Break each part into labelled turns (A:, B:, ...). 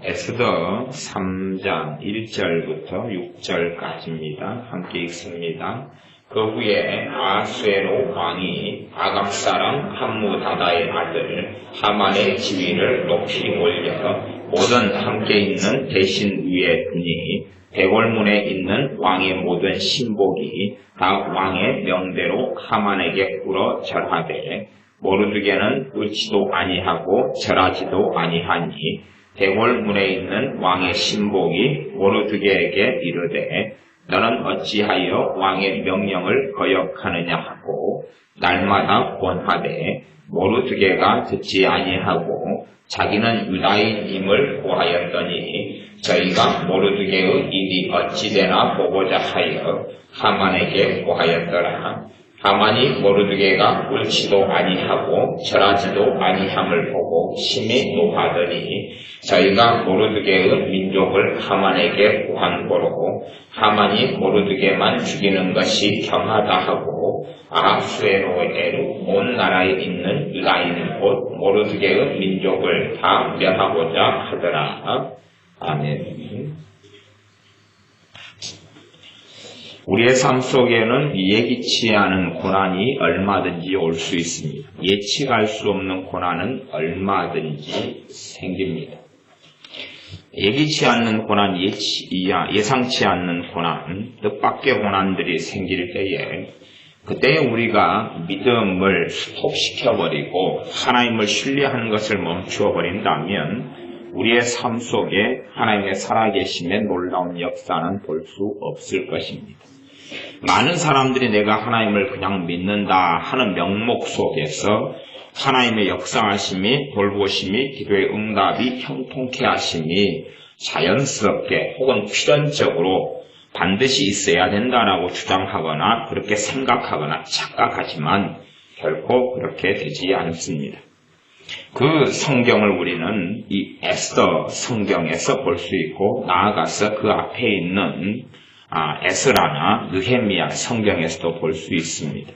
A: 에스더 3장 1절부터 6절까지입니다. 함께 읽습니다. 그 후에 아수에로 왕이 아각 사람 함무다다의 아들 하만의 지위를 높이 올려 모든 함께 있는 대신 위에 두니 대궐문에 있는 왕의 모든 신복이 다 왕의 명대로 하만에게 꿇어 절하되 모르드게는 꿇지도 아니하고 절하지도 아니하니 대궐문에 있는 왕의 신복이 모르드게에게 이르되 너는 어찌하여 왕의 명령을 거역하느냐 하고 날마다 권하되 모르드게가 듣지 아니하고 자기는 유다인임을 고하였더니 저희가 모르드게의 일이 어찌되나 보고자 하여 하만에게 고하였더라. 하만이 모르드게가 옳지도 아니하고 절하지도 아니함을 보고 심히 노하더니 저희가 모르드게의 민족을 하만에게 고한 고로 하만이 모르드게만 죽이는 것이 경하다 하고 아하수에로에로 온 나라에 있는 유다인 곧 모르드게의 민족을 다 멸하고자 하더라. 아멘. 우리의 삶 속에는 예기치 않은 고난이 얼마든지 올 수 있습니다. 예측할 수 없는 고난은 얼마든지 생깁니다. 예기치 않는 고난, 예상치 않는 고난, 뜻밖의 고난들이 생길 때에 그때 우리가 믿음을 스톱시켜버리고 하나님을 신뢰하는 것을 멈추어버린다면 우리의 삶 속에 하나님의 살아계심의 놀라운 역사는 볼 수 없을 것입니다. 많은 사람들이 내가 하나님을 그냥 믿는다 하는 명목 속에서 하나님의 역사하심이, 돌보심이, 기도의 응답이 형통케 하심이 자연스럽게 혹은 필연적으로 반드시 있어야 된다라고 주장하거나 그렇게 생각하거나 착각하지만 결코 그렇게 되지 않습니다. 그 성경을 우리는 이 에스더 성경에서 볼 수 있고 나아가서 그 앞에 있는 에스라나 느헤미야 성경에서도 볼 수 있습니다.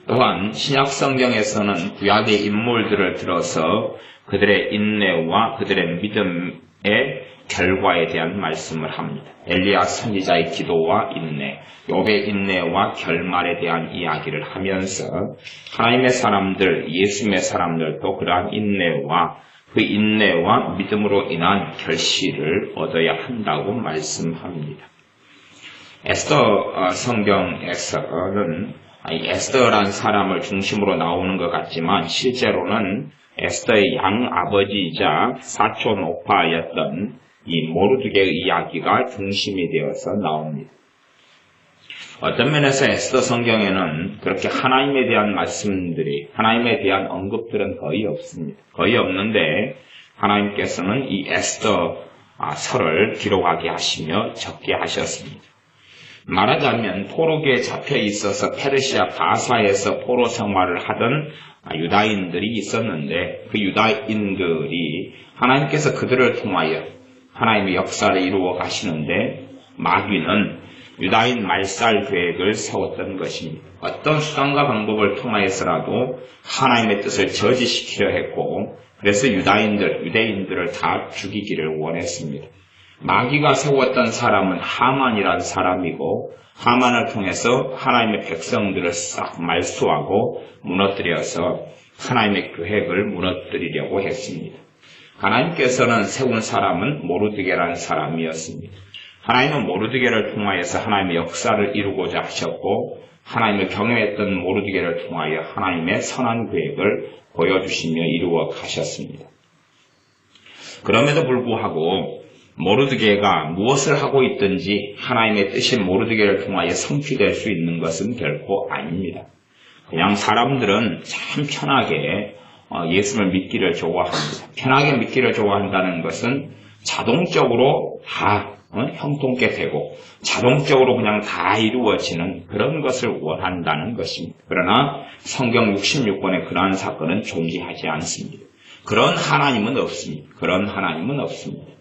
A: 또한 신약 성경에서는 구약의 인물들을 들어서 그들의 인내와 그들의 믿음의 결과에 대한 말씀을 합니다. 엘리야 선지자의 기도와 인내, 욥의 인내와 결말에 대한 이야기를 하면서 하나님의 사람들, 예수님의 사람들도 그러한 인내와 그 인내와 믿음으로 인한 결실을 얻어야 한다고 말씀합니다. 에스더 성경에서는 에스더란 사람을 중심으로 나오는 것 같지만 실제로는 에스더의 양아버지이자 사촌 오빠였던 이 모르드게의 이야기가 중심이 되어서 나옵니다. 어떤 면에서 에스더 성경에는 그렇게 하나님에 대한 말씀들이, 하나님에 대한 언급들은 거의 없습니다. 거의 없는데 하나님께서는 이 에스더 서를 기록하게 하시며 적게 하셨습니다. 말하자면 포로기에 잡혀 있어서 페르시아 바사에서 포로 생활을 하던 유다인들이 있었는데 그 유다인들이 하나님께서 그들을 통하여 하나님의 역사를 이루어 가시는데 마귀는 유다인 말살 계획을 세웠던 것입니다. 어떤 수단과 방법을 통하여서라도 하나님의 뜻을 저지시키려 했고 그래서 유대인들을 다 죽이기를 원했습니다. 마귀가 세웠던 사람은 하만이라는 사람이고 하만을 통해서 하나님의 백성들을 싹 말소하고 무너뜨려서 하나님의 계획을 무너뜨리려고 했습니다. 하나님께서는 세운 사람은 모르드게라는 사람이었습니다. 하나님은 모르드게를 통하여서 하나님의 역사를 이루고자 하셨고 하나님을 경외했던 모르드게를 통하여 하나님의 선한 계획을 보여주시며 이루어 가셨습니다. 그럼에도 불구하고 모르드게가 무엇을 하고 있든지 하나님의 뜻인 모르드게를 통하여 성취될 수 있는 것은 결코 아닙니다. 그냥 사람들은 참 편하게 예수를 믿기를 좋아합니다. 편하게 믿기를 좋아한다는 것은 자동적으로 다 형통케 되고 자동적으로 그냥 다 이루어지는 그런 것을 원한다는 것입니다. 그러나 성경 66권에 그러한 사건은 존재하지 않습니다. 그런 하나님은 없습니다. 그런 하나님은 없습니다.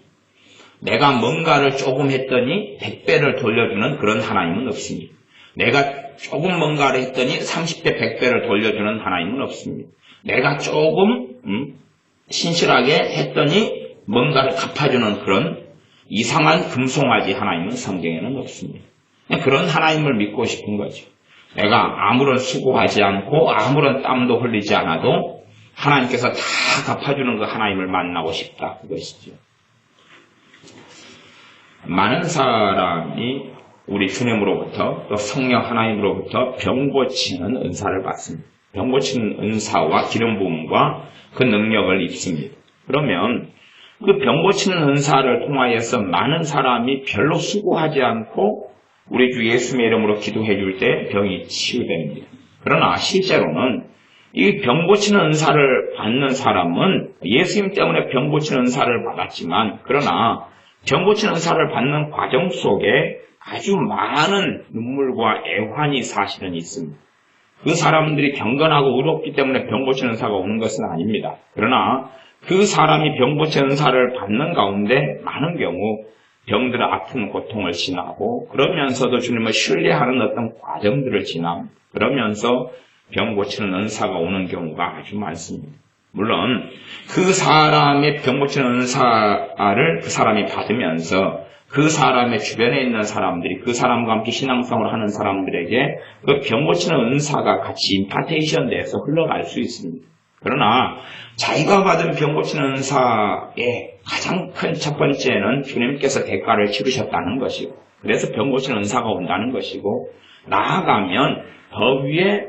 A: 내가 뭔가를 조금 했더니 100배를 돌려주는 그런 하나님은 없습니다. 내가 조금 뭔가를 했더니 30배 100배를 돌려주는 하나님은 없습니다. 내가 조금 신실하게 했더니 뭔가를 갚아주는 그런 이상한 금송아지 하나님은 성경에는 없습니다. 그런 하나님을 믿고 싶은 거죠. 내가 아무런 수고하지 않고 아무런 땀도 흘리지 않아도 하나님께서 다 갚아주는 그 하나님을 만나고 싶다. 그것이죠. 많은 사람이 우리 주님으로부터 또 성령 하나님으로부터 병 고치는 은사를 받습니다. 병 고치는 은사와 기름 부음과 그 능력을 입습니다. 그러면 그 병 고치는 은사를 통하여서 많은 사람이 별로 수고하지 않고 우리 주 예수님의 이름으로 기도해 줄 때 병이 치유됩니다. 그러나 실제로는 이 병 고치는 은사를 받는 사람은 예수님 때문에 병 고치는 은사를 받았지만 그러나 병 고치는 은사를 받는 과정 속에 아주 많은 눈물과 애환이 사실은 있습니다. 그 사람들이 경건하고 의롭기 때문에 병 고치는 은사가 오는 것은 아닙니다. 그러나 그 사람이 병 고치는 은사를 받는 가운데 많은 경우 병들의 아픈 고통을 지나고 그러면서도 주님을 신뢰하는 어떤 과정들을 지나고 그러면서 병 고치는 은사가 오는 경우가 아주 많습니다. 물론 그 사람의 병 고치는 은사를 그 사람이 받으면서 그 사람의 주변에 있는 사람들이 그 사람과 함께 신앙생활을 하는 사람들에게 그 병 고치는 은사가 같이 임파테이션 돼서 흘러갈 수 있습니다. 그러나 자기가 받은 병 고치는 은사의 가장 큰 첫 번째는 주님께서 대가를 치르셨다는 것이고 그래서 병 고치는 은사가 온다는 것이고 나아가면 더 위에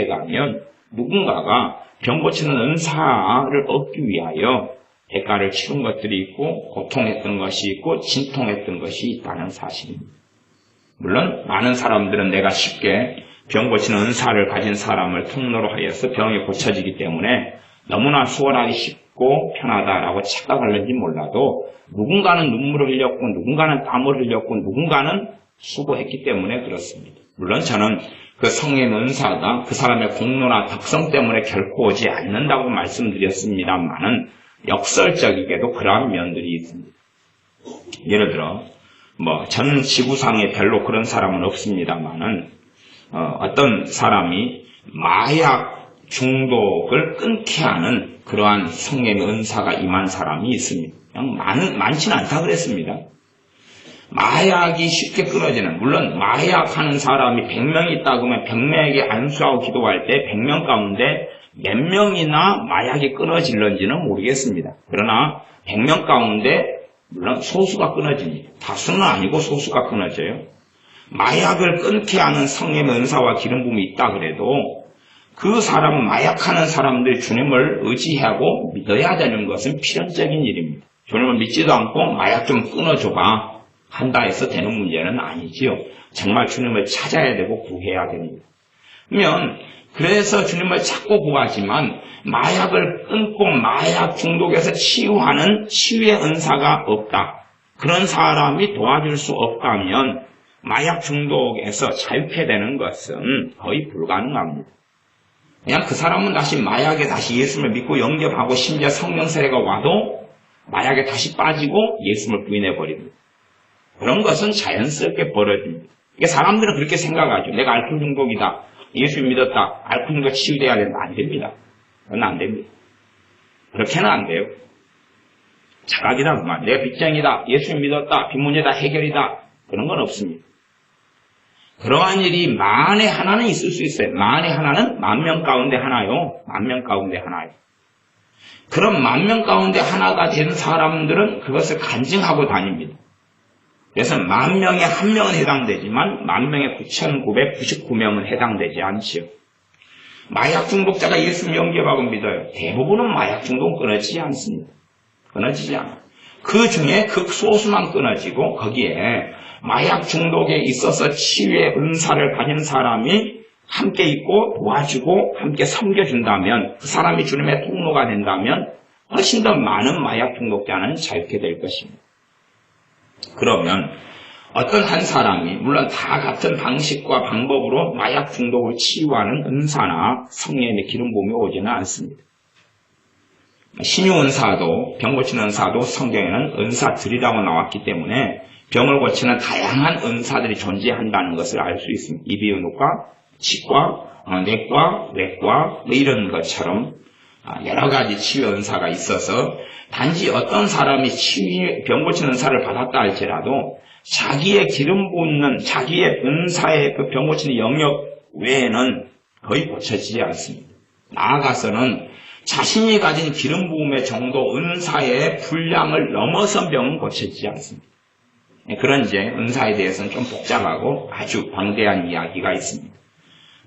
A: 가면 누군가가 병 고치는 은사를 얻기 위하여 대가를 치른 것들이 있고 고통했던 것이 있고 진통했던 것이 있다는 사실입니다. 물론 많은 사람들은 내가 쉽게 병 고치는 은사를 가진 사람을 통로로 하여서 병이 고쳐지기 때문에 너무나 수월하기 쉽고 편하다라고 착각하는지 몰라도 누군가는 눈물을 흘렸고 누군가는 땀을 흘렸고 누군가는 수고했기 때문에 그렇습니다. 물론 저는 그 성령 은사가 그 사람의 공로나 덕성 때문에 결코 오지 않는다고 말씀드렸습니다만은 역설적이게도 그러한 면들이 있습니다. 예를 들어 전 지구상에 별로 그런 사람은 없습니다만은 어떤 사람이 마약 중독을 끊게 하는 그러한 성령의 은사가 임한 사람이 있습니다. 그냥 많지는 않다 그랬습니다. 마약이 쉽게 끊어지는, 물론 마약하는 사람이 100명 있다 그러면 100명에게 안수하고 기도할 때 100명 가운데 몇 명이나 마약이 끊어질런지는 모르겠습니다. 그러나 100명 가운데 물론 소수가 끊어집니다. 다수는 아니고 소수가 끊어져요. 마약을 끊게 하는 성령의 은사와 기름 부음이 있다 그래도 그 사람, 마약하는 사람들이 주님을 의지하고 믿어야 되는 것은 필연적인 일입니다. 주님을 믿지도 않고 마약 좀 끊어줘봐 한다 해서 되는 문제는 아니지요. 정말 주님을 찾아야 되고 구해야 됩니다. 그러면 그래서 주님을 찾고 구하지만 마약을 끊고 마약 중독에서 치유하는 치유의 은사가 없다. 그런 사람이 도와줄 수 없다면 마약 중독에서 자유케 되는 것은 거의 불가능합니다. 그냥 그 사람은 다시 마약에 다시 예수님을 믿고 영접하고 심지어 성령 세례가 와도 마약에 다시 빠지고 예수님을 부인해버립니다. 그런 것은 자연스럽게 벌어집니다. 사람들은 그렇게 생각하죠. 내가 알코올 중독이다. 예수 믿었다. 알코올 중독 치유돼야 된다. 안 됩니다. 그건 안 됩니다. 그렇게는 안 돼요. 자각이다 그만. 내가 빚쟁이다. 예수 믿었다. 빚 문제다. 해결이다. 그런 건 없습니다. 그러한 일이 만에 하나는 있을 수 있어요. 만에 하나는 10,000명 가운데 하나요. 10,000명 가운데 하나요. 그런 10,000명 가운데 하나가 된 사람들은 그것을 간증하고 다닙니다. 그래서 10,000명에 1명은 해당되지만 10,000명에 9,999명은 해당되지 않지요. 마약 중독자가 예수님 영접하고 믿어요. 대부분은 마약 중독은 끊어지지 않습니다. 끊어지지 않아요. 그 중에 극소수만 끊어지고 거기에 마약 중독에 있어서 치유의 은사를 가진 사람이 함께 있고 도와주고 함께 섬겨준다면 그 사람이 주님의 통로가 된다면 훨씬 더 많은 마약 중독자는 자유케 될 것입니다. 그러면 어떤 한 사람이 물론 다 같은 방식과 방법으로 마약 중독을 치유하는 은사나 성령의 기름 부음이 오지는 않습니다. 신유 은사도 병 고치는 은사도 성경에는 은사들이라고 나왔기 때문에 병을 고치는 다양한 은사들이 존재한다는 것을 알 수 있습니다. 이비인후과, 치과, 내과, 외과 이런 것처럼 여러 가지 치유 은사가 있어서 단지 어떤 사람이 병 고치는 은사를 받았다 할지라도 자기의 기름 붓는 자기의 은사의 그 병 고치는 영역 외에는 거의 고쳐지지 않습니다. 나아가서는 자신이 가진 기름 부음의 정도 은사의 분량을 넘어선 병은 고쳐지지 않습니다. 그런 이제 은사에 대해서는 좀 복잡하고 아주 방대한 이야기가 있습니다.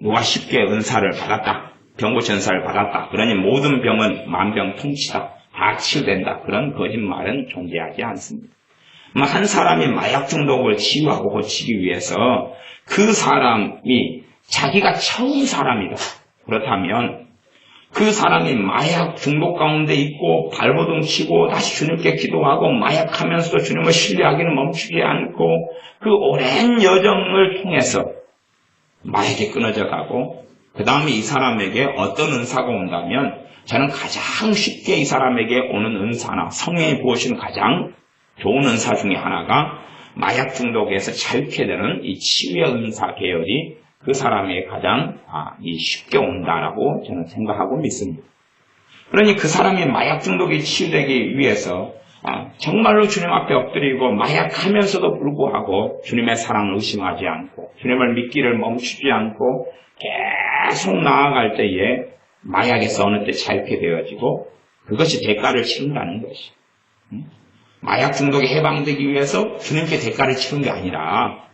A: 누가 쉽게 은사를 받았다, 병 고치는 은사를 받았다, 그러니 모든 병은 만병통치다, 다 치유된다, 그런 거짓말은 존재하지 않습니다. 한 사람이 마약 중독을 치유하고 고치기 위해서 그 사람이 자기가 처음 사람이다. 그렇다면 그 사람이 마약 중독 가운데 있고 발버둥 치고 다시 주님께 기도하고 마약하면서도 주님을 신뢰하기는 멈추지 않고 그 오랜 여정을 통해서 마약이 끊어져 가고 그 다음에 이 사람에게 어떤 은사가 온다면 저는 가장 쉽게 이 사람에게 오는 은사나 성령이 부어주는 가장 좋은 은사 중에 하나가 마약 중독에서 자유케 되는 이 치유의 은사 계열이 그 사람에게 가장 쉽게 온다라고 저는 생각하고 믿습니다. 그러니 그 사람이 마약 중독이 치유되기 위해서 정말로 주님 앞에 엎드리고 마약하면서도 불구하고 주님의 사랑을 의심하지 않고 주님을 믿기를 멈추지 않고 계속 나아갈 때에 마약에서 어느 때 자유케 되어지고 그것이 대가를 치른다는 것이. 마약 중독에 해방되기 위해서 주님께 대가를 치른 게 아니라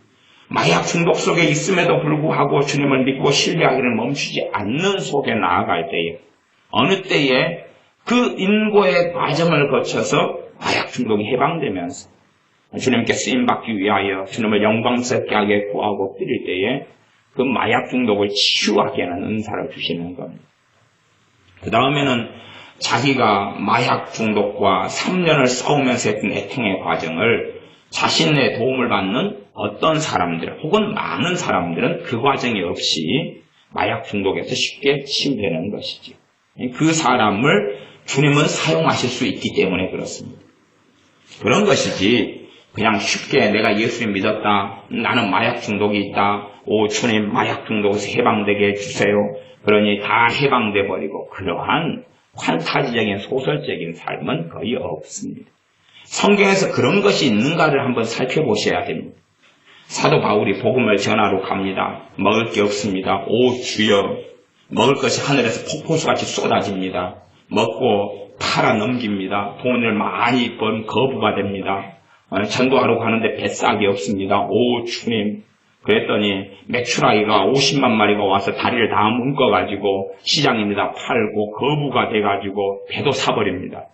A: 마약 중독 속에 있음에도 불구하고 주님을 믿고 신뢰하기를 멈추지 않는 속에 나아갈 때에 어느 때에 그 인고의 과정을 거쳐서 마약 중독이 해방되면서 주님께 쓰임받기 위하여 주님을 영광스럽게 하게 구하고 드릴 때에 그 마약 중독을 치유하게 하는 은사를 주시는 겁니다. 그 다음에는 자기가 마약 중독과 3년을 싸우면서 했던 애통의 과정을 자신의 도움을 받는 어떤 사람들 혹은 많은 사람들은 그 과정이 없이 마약 중독에서 쉽게 치유되는 것이죠. 그 사람을 주님은 사용하실 수 있기 때문에 그렇습니다. 그런 것이지 그냥 쉽게 내가 예수님 믿었다, 나는 마약 중독이 있다, 오 주님 마약 중독에서 해방되게 해주세요. 그러니 다 해방돼 버리고 그러한 판타지적인 소설적인 삶은 거의 없습니다. 성경에서 그런 것이 있는가를 한번 살펴보셔야 됩니다. 사도 바울이 복음을 전하러 갑니다. 먹을 게 없습니다. 오 주여, 먹을 것이 하늘에서 폭포수같이 쏟아집니다. 먹고 팔아 넘깁니다. 돈을 많이 번 거부가 됩니다. 전도하러 가는데 뱃삭이 없습니다. 오 주님. 그랬더니 메추라기가 50만 마리가 와서 다리를 다 묶어가지고 시장입니다. 팔고 거부가 돼가지고 배도 사버립니다.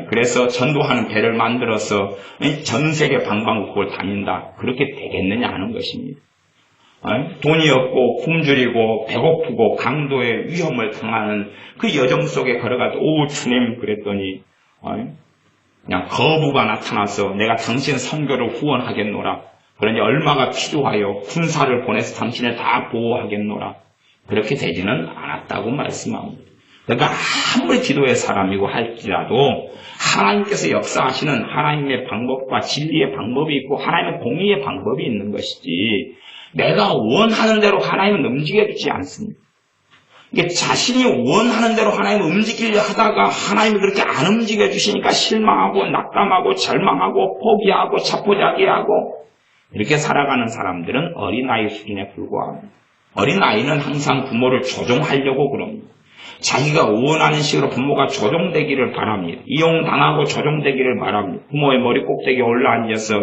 A: 그래서 전도하는 배를 만들어서 전 세계 방방곡곡을 다닌다. 그렇게 되겠느냐 하는 것입니다. 돈이 없고 굶주리고 배고프고 강도의 위험을 당하는 그 여정 속에 걸어가서 오 주님 그랬더니 그냥 거부가 나타나서 내가 당신 선교를 후원하겠노라. 그러니 얼마가 필요하여 군사를 보내서 당신을 다 보호하겠노라. 그렇게 되지는 않았다고 말씀합니다. 그러니까 아무리 기도의 사람이고 할지라도 하나님께서 역사하시는 하나님의 방법과 진리의 방법이 있고 하나님의 공의의 방법이 있는 것이지 내가 원하는 대로 하나님은 움직여주지 않습니다. 이게 자신이 원하는 대로 하나님을 움직이려 하다가 하나님이 그렇게 안 움직여주시니까 실망하고 낙담하고 절망하고 포기하고 자포자기하고 이렇게 살아가는 사람들은 어린아이 수준에 불과합니다. 어린아이는 항상 부모를 조종하려고 그럽니다. 자기가 원하는 식으로 부모가 조종되기를 바랍니다. 이용당하고 조종되기를 바랍니다. 부모의 머리 꼭대기에 올라앉아서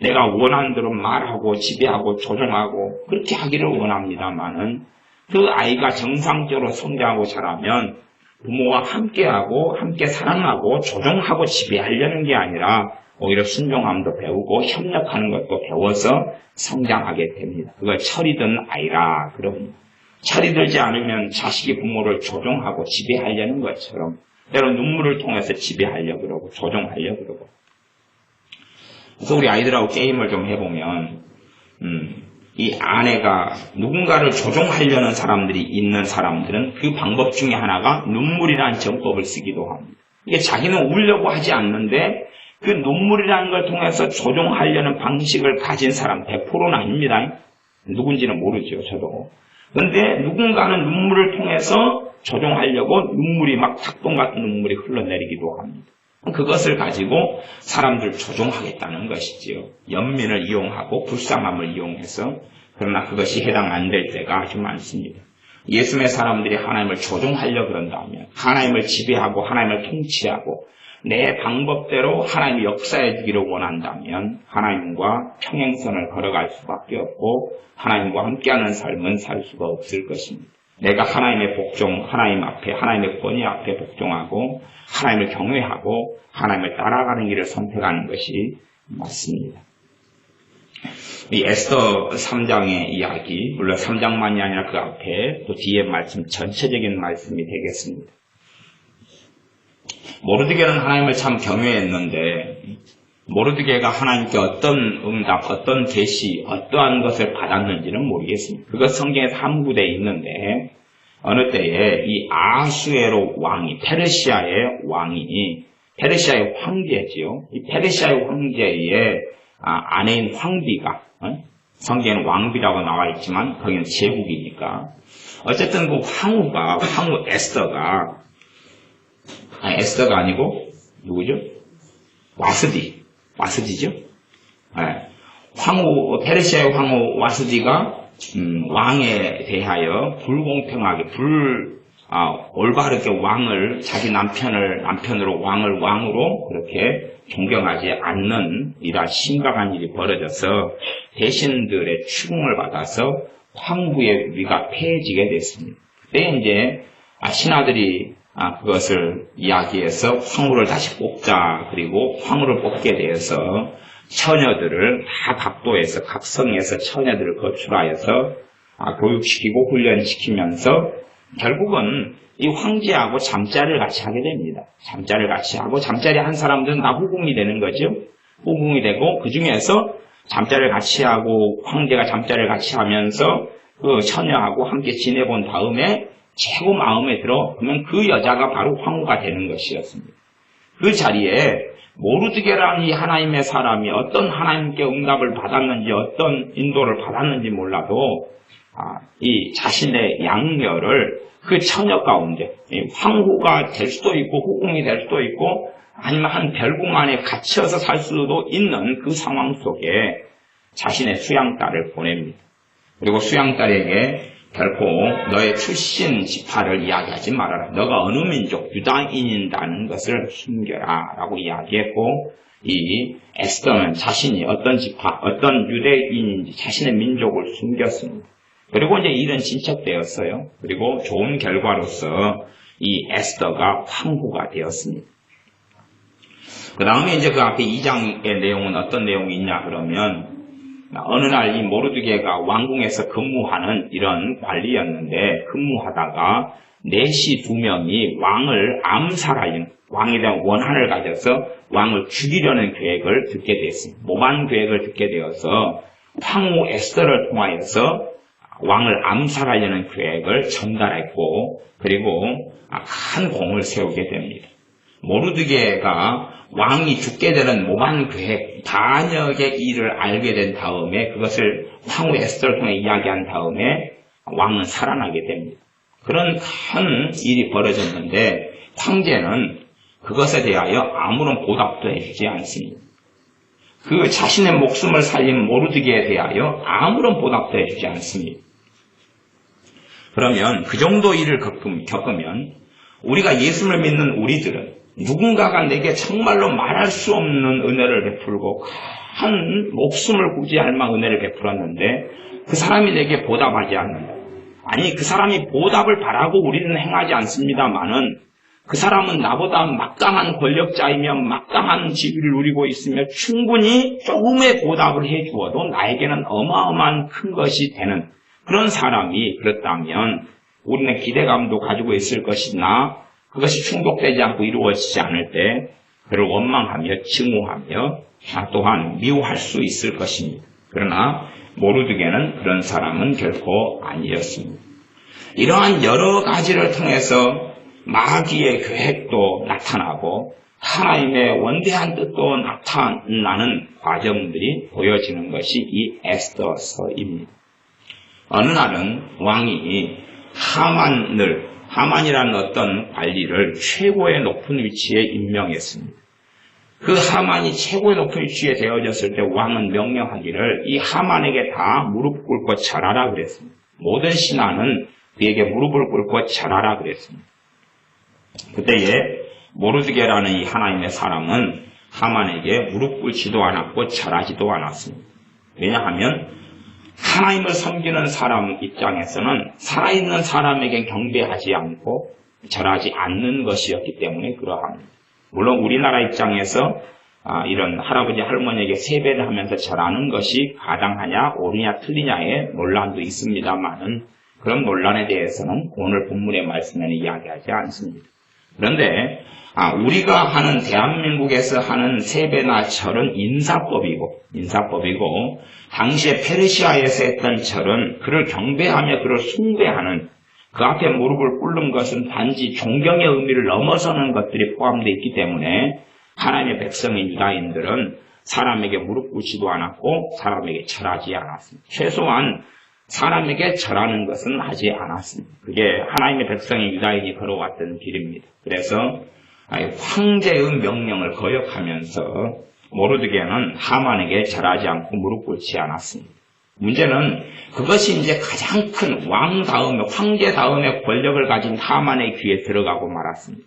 A: 내가 원하는 대로 말하고 지배하고 조종하고 그렇게 하기를 원합니다만은 그 아이가 정상적으로 성장하고 자라면 부모와 함께하고 함께 사랑하고 조종하고 지배하려는 게 아니라 오히려 순종함도 배우고 협력하는 것도 배워서 성장하게 됩니다. 그걸 철이 든 아이라 그럽니다. 철이 들지 않으면 자식이 부모를 조종하고 지배하려는 것처럼 때로 눈물을 통해서 지배하려고 그러고 조종하려고 그러고. 그래서 우리 아이들하고 게임을 좀 해보면 이 아내가 누군가를 조종하려는 사람들이 있는 사람들은 그 방법 중에 하나가 눈물이라는 정법을 쓰기도 합니다. 이게 자기는 울려고 하지 않는데 그 눈물이라는 걸 통해서 조종하려는 방식을 가진 사람 100%는 아닙니다. 누군지는 모르죠, 저도. 그런데 누군가는 눈물을 통해서 조종하려고 눈물이 막 닭똥 같은 눈물이 흘러내리기도 합니다. 그것을 가지고 사람들 조종하겠다는 것이지요. 연민을 이용하고 불쌍함을 이용해서. 그러나 그것이 해당 안 될 때가 아주 많습니다. 예수님의 사람들이 하나님을 조종하려고 그런다면, 하나님을 지배하고 하나님을 통치하고 내 방법대로 하나님이 역사해 주기를 원한다면 하나님과 평행선을 걸어갈 수밖에 없고 하나님과 함께하는 삶은 살 수가 없을 것입니다. 내가 하나님의 복종, 하나님 앞에, 하나님의 권위 앞에 복종하고 하나님을 경외하고 하나님을 따라가는 길을 선택하는 것이 맞습니다. 이 에스더 3장의 이야기, 물론 3장만이 아니라 그 앞에 또 뒤에 말씀, 전체적인 말씀이 되겠습니다. 모르드게는 하나님을 참 경외했는데 모르드게가 하나님께 어떤 응답, 어떤 계시, 어떠한 것을 받았는지는 모르겠습니다. 그것 성경에서 함구되어 있는데 어느 때에 이 아수에로 왕이, 페르시아의 왕이, 페르시아의 황제지요. 이 페르시아의 황제의 아내인 황비가, 성경에는 왕비라고 나와 있지만 거기는 제국이니까 어쨌든 그 황후 에스더가 에스더가 아니고 누구죠? 와스디죠? 네. 페르시아의 황후 와스디가 왕에 대하여 불공평하게 올바르게 왕을 자기 남편으로 왕으로 그렇게 존경하지 않는 이러한 심각한 일이 벌어져서 대신들의 추궁을 받아서 황후의 위가 폐해지게 됐습니다. 그때 이제 신하들이 그것을 이야기해서 황후를 다시 뽑자. 그리고 황후를 뽑게 되어서 처녀들을 다 각도에서 각성해서 처녀들을 거출하여서 교육시키고 훈련시키면서 결국은 이 황제하고 잠자리를 같이 하게 됩니다. 잠자리를 같이 하고 잠자리 한 사람들은 다 후궁이 되는 거죠. 후궁이 되고 그 중에서 잠자리를 같이 하고 황제가 잠자리를 같이 하면서 그 처녀하고 함께 지내본 다음에 최고 마음에 들어 그러면 그 여자가 바로 황후가 되는 것이었습니다. 그 자리에 모르드게라는 이 하나님의 사람이 어떤 하나님께 응답을 받았는지 어떤 인도를 받았는지 몰라도 이 자신의 양녀를 그 처녀 가운데 황후가 될 수도 있고 후궁이 될 수도 있고 아니면 한 별궁 안에 갇혀서 살 수도 있는 그 상황 속에 자신의 수양딸을 보냅니다. 그리고 수양딸에게 결코 너의 출신 지파를 이야기하지 말아라. 너가 어느 민족, 유다인이라는 것을 숨겨라 라고 이야기했고 이 에스더는 자신이 어떤 지파, 어떤 유대인인지 자신의 민족을 숨겼습니다. 그리고 이제 일은 진척되었어요. 그리고 좋은 결과로서 이 에스더가 황후가 되었습니다. 그 다음에 이제 그 앞에 2장의 내용은 어떤 내용이 있냐 그러면 어느 날 이 모르드게가 왕궁에서 근무하는 이런 관리였는데 근무하다가 내시 2명이 왕을 암살하려는 왕에 대한 원한을 가져서 왕을 죽이려는 계획을 듣게 됐습니다. 모반 계획을 듣게 되어서 황후 에스더를 통하여서 왕을 암살하려는 계획을 전달했고 그리고 큰 공을 세우게 됩니다. 모르드게가 왕이 죽게 되는 모반 계획, 반역의 일을 알게 된 다음에 그것을 황후 에스더를 통해 이야기한 다음에 왕은 살아나게 됩니다. 그런 큰 일이 벌어졌는데 황제는 그것에 대하여 아무런 보답도 해주지 않습니다. 그 자신의 목숨을 살린 모르드게에 대하여 아무런 보답도 해주지 않습니다. 그러면 그 정도 일을 겪으면 우리가 예수를 믿는 우리들은 누군가가 내게 정말로 말할 수 없는 은혜를 베풀고 큰 목숨을 구제할 만한 은혜를 베풀었는데 그 사람이 내게 보답하지 않는다. 아니 그 사람이 보답을 바라고 우리는 행하지 않습니다마는 그 사람은 나보다 막강한 권력자이며 막강한 지위를 누리고 있으며 충분히 조금의 보답을 해주어도 나에게는 어마어마한 큰 것이 되는 그런 사람이 그렇다면 우리는 기대감도 가지고 있을 것이나 그것이 충족되지 않고 이루어지지 않을 때 그를 원망하며 증오하며 또한 미워할 수 있을 것입니다. 그러나 모르드게는 그런 사람은 결코 아니었습니다. 이러한 여러 가지를 통해서 마귀의 계획도 나타나고 하나님의 원대한 뜻도 나타나는 과정들이 보여지는 것이 이 에스더서입니다. 어느 날은 왕이 하만이라는 어떤 관리를 최고의 높은 위치에 임명했습니다. 그 하만이 최고의 높은 위치에 되어졌을 때 왕은 명령하기를 이 하만에게 다 무릎 꿇고 절하라 그랬습니다. 모든 신하는 그에게 무릎을 꿇고 절하라 그랬습니다. 그때에 모르드게라는 이 하나님의 사람은 하만에게 무릎 꿇지도 않았고 절하지도 않았습니다. 왜냐하면 하나님을 섬기는 사람 입장에서는 살아있는 사람에게 경배하지 않고 절하지 않는 것이었기 때문에 그러합니다. 물론 우리나라 입장에서 이런 할아버지 할머니에게 세배를 하면서 절하는 것이 가당하냐 옳으냐 틀리냐의 논란도 있습니다만은 그런 논란에 대해서는 오늘 본문의 말씀에는 이야기하지 않습니다. 그런데 우리가 하는 대한민국에서 하는 세배나 절은 인사법이고 당시에 페르시아에서 했던 절은 그를 경배하며 그를 숭배하는 그 앞에 무릎을 꿇는 것은 단지 존경의 의미를 넘어서는 것들이 포함되어 있기 때문에 하나님의 백성인 유다인들은 사람에게 무릎 꿇지도 않았고 사람에게 절하지 않았습니다. 최소한 사람에게 절하는 것은 하지 않았습니다. 그게 하나님의 백성인 유다인이 걸어왔던 길입니다. 그래서 황제의 명령을 거역하면서 모르드게는 하만에게 절하지 않고 무릎 꿇지 않았습니다. 문제는 그것이 이제 가장 큰 왕 다음에 황제 다음에 권력을 가진 하만의 귀에 들어가고 말았습니다.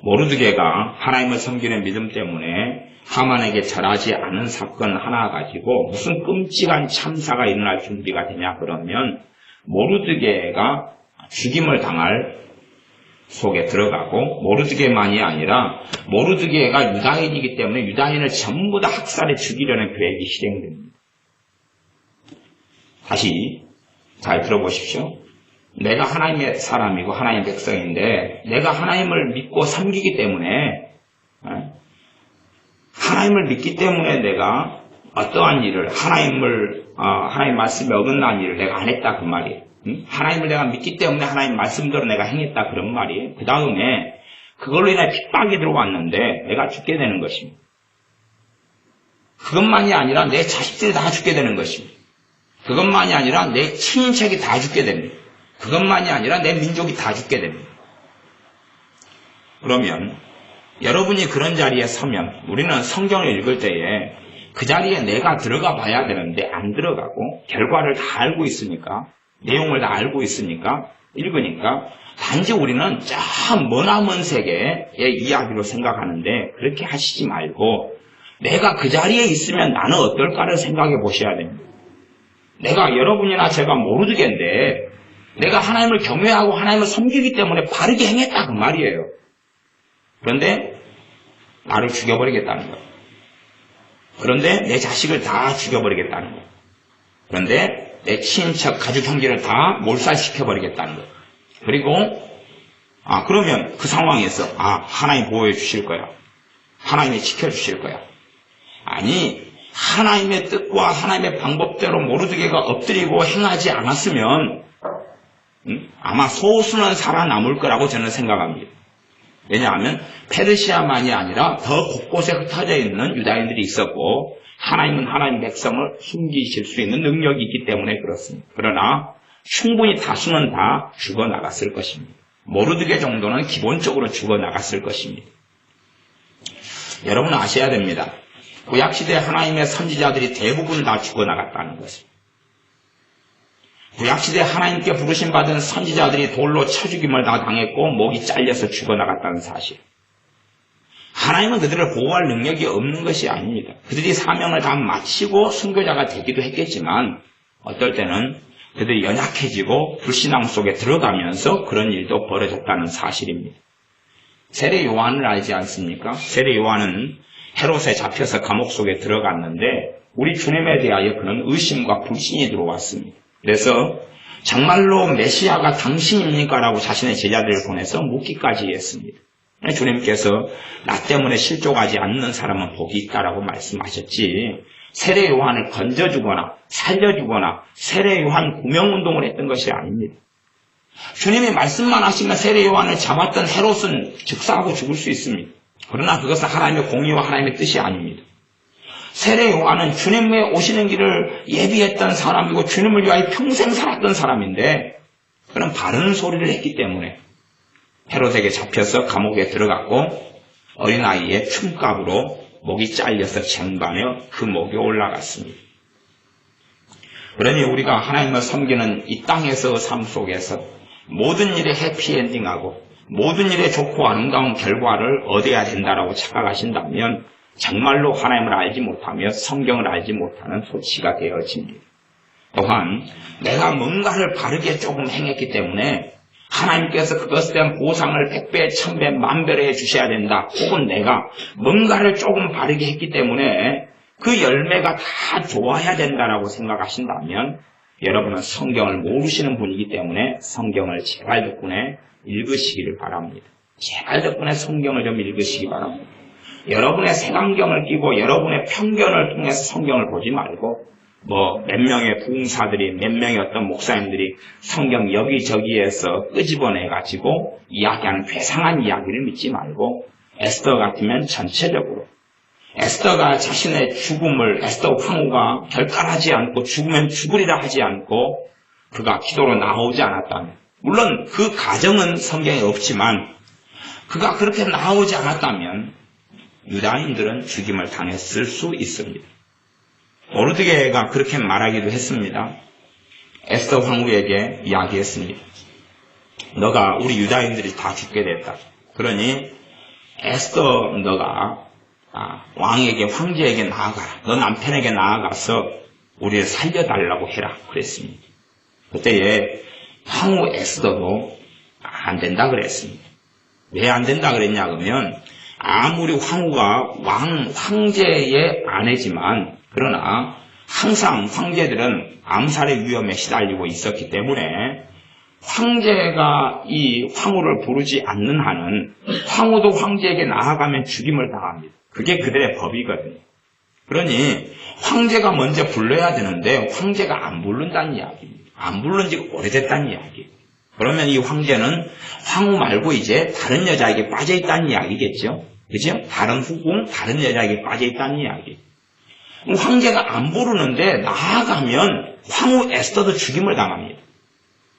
A: 모르드게가 하나님을 섬기는 믿음 때문에 하만에게 절하지 않은 사건 하나 가지고 무슨 끔찍한 참사가 일어날 준비가 되냐 그러면 모르드게가 죽임을 당할 속에 들어가고 모르드게만이 아니라 모르드게가 유다인이기 때문에 유다인을 전부 다 학살해 죽이려는 계획이 실행됩니다. 다시 잘 들어보십시오. 내가 하나님의 사람이고 하나님의 백성인데 내가 하나님을 믿고 섬기기 때문에 하나님을 믿기 때문에 내가 어떠한 일을 하나님 말씀에 어긋난 일을 내가 안 했다 그 말이에요. 하나님을 내가 믿기 때문에 하나님 말씀대로 내가 행했다 그런 말이에요. 그 다음에 그걸로 인해 핍박이 들어왔는데 내가 죽게 되는 것입니다. 그것만이 아니라 내 자식들이 다 죽게 되는 것입니다. 그것만이 아니라 내 친인척이 다 죽게 됩니다. 그것만이 아니라 내 민족이 다 죽게 됩니다. 그러면 여러분이 그런 자리에 서면 우리는 성경을 읽을 때에 그 자리에 내가 들어가 봐야 되는데 안 들어가고 결과를 다 알고 있으니까 내용을 다 알고 있으니까 읽으니까 단지 우리는 저 머나먼 세계의 이야기로 생각하는데 그렇게 하시지 말고 내가 그 자리에 있으면 나는 어떨까를 생각해 보셔야 됩니다. 내가 여러분이나 제가 모르겠는데 내가 하나님을 경외하고 하나님을 섬기기 때문에 바르게 행했다 그 말이에요. 그런데 나를 죽여버리겠다는 거예요. 그런데 내 자식을 다 죽여버리겠다는 거예요. 그런데 내 친인척 가족 형제를 다 몰살시켜버리겠다는 거예요. 그리고 그러면 그 상황에서 하나님 보호해 주실 거야. 하나님이 지켜주실 거야. 아니 하나님의 뜻과 하나님의 방법대로 모르드게가 엎드리고 행하지 않았으면 아마 소수는 살아남을 거라고 저는 생각합니다. 왜냐하면 페르시아만이 아니라 더 곳곳에 흩어져 있는 유다인들이 있었고 하나님은 하나님 백성을 숨기실 수 있는 능력이 있기 때문에 그렇습니다. 그러나 충분히 다수는 다 죽어나갔을 것입니다. 모르드게 정도는 기본적으로 죽어나갔을 것입니다. 여러분 아셔야 됩니다. 구약시대 하나님의 선지자들이 대부분 다 죽어나갔다는 것입니다. 구약시대 하나님께 부르심 받은 선지자들이 돌로 쳐 죽임을 다 당했고 목이 잘려서 죽어나갔다는 사실. 하나님은 그들을 보호할 능력이 없는 것이 아닙니다. 그들이 사명을 다 마치고 순교자가 되기도 했겠지만 어떨 때는 그들이 연약해지고 불신앙 속에 들어가면서 그런 일도 벌어졌다는 사실입니다. 세례 요한을 알지 않습니까? 세례 요한은 헤롯에 잡혀서 감옥 속에 들어갔는데 우리 주님에 대하여 그런 의심과 불신이 들어왔습니다. 그래서 정말로 메시아가 당신입니까? 라고 자신의 제자들을 보내서 묻기까지 했습니다. 주님께서 나 때문에 실족하지 않는 사람은 복이 있다라고 말씀하셨지 세례 요한을 건져주거나 살려주거나 세례 요한 구명운동을 했던 것이 아닙니다. 주님이 말씀만 하시면 세례 요한을 잡았던 헤롯은 즉사하고 죽을 수 있습니다. 그러나 그것은 하나님의 공의와 하나님의 뜻이 아닙니다. 세례 요한은 주님의 오시는 길을 예비했던 사람이고 주님을 위하여 평생 살았던 사람인데 그런 바른 소리를 했기 때문에 헤롯에게 잡혀서 감옥에 들어갔고 어린아이의 춤값으로 목이 잘려서 쟁반에 그 목이 올라갔습니다. 그러니 우리가 하나님을 섬기는 이 땅에서 삶 속에서 모든 일에 해피엔딩하고 모든 일에 좋고 아름다운 결과를 얻어야 된다라고 착각하신다면 정말로 하나님을 알지 못하며 성경을 알지 못하는 소치가 되어집니다. 또한 내가 뭔가를 바르게 조금 행했기 때문에 하나님께서 그것에 대한 보상을 100배, 1000배, 만배로 해주셔야 된다. 혹은 내가 뭔가를 조금 바르게 했기 때문에 그 열매가 다 좋아야 된다라고 생각하신다면 여러분은 성경을 모르시는 분이기 때문에 성경을 제발 덕분에 읽으시기를 바랍니다. 제발 덕분에 성경을 좀 읽으시기 바랍니다. 여러분의 색안경을 끼고 여러분의 편견을 통해서 성경을 보지 말고 몇 명의 부흥사들이 몇 명의 어떤 목사님들이 성경 여기저기에서 끄집어내가지고 이야기하는 괴상한 이야기를 믿지 말고 에스더 같으면 전체적으로 에스더가 자신의 죽음을 에스더 황후가 결단하지 않고 죽으면 죽으리라 하지 않고 그가 기도로 나오지 않았다면 물론 그 가정은 성경에 없지만 그가 그렇게 나오지 않았다면 유다인들은 죽임을 당했을 수 있습니다. 모르드게가 그렇게 말하기도 했습니다. 에스더 황후에게 이야기했습니다. 너가 우리 유다인들이 다 죽게 됐다. 그러니 에스더 너가 왕에게 황제에게 나아가라. 너 남편에게 나아가서 우리를 살려달라고 해라. 그랬습니다. 그때에 황후 에스더도 안 된다 그랬습니다. 왜 안 된다 그랬냐 그러면 아무리 황후가 황제의 아내지만 그러나 항상 황제들은 암살의 위험에 시달리고 있었기 때문에 황제가 이 황후를 부르지 않는 한은 황후도 황제에게 나아가면 죽임을 당합니다. 그게 그들의 법이거든요. 그러니 황제가 먼저 불러야 되는데 황제가 안 부른다는 이야기입니다. 안 부른 지 오래됐다는 이야기예요. 그러면 이 황제는 황후 말고 이제 다른 여자에게 빠져있다는 이야기겠죠. 그죠? 다른 후궁, 다른 여자에게 빠져있다는 이야기. 황제가 안 부르는데 나아가면 황후 에스더도 죽임을 당합니다.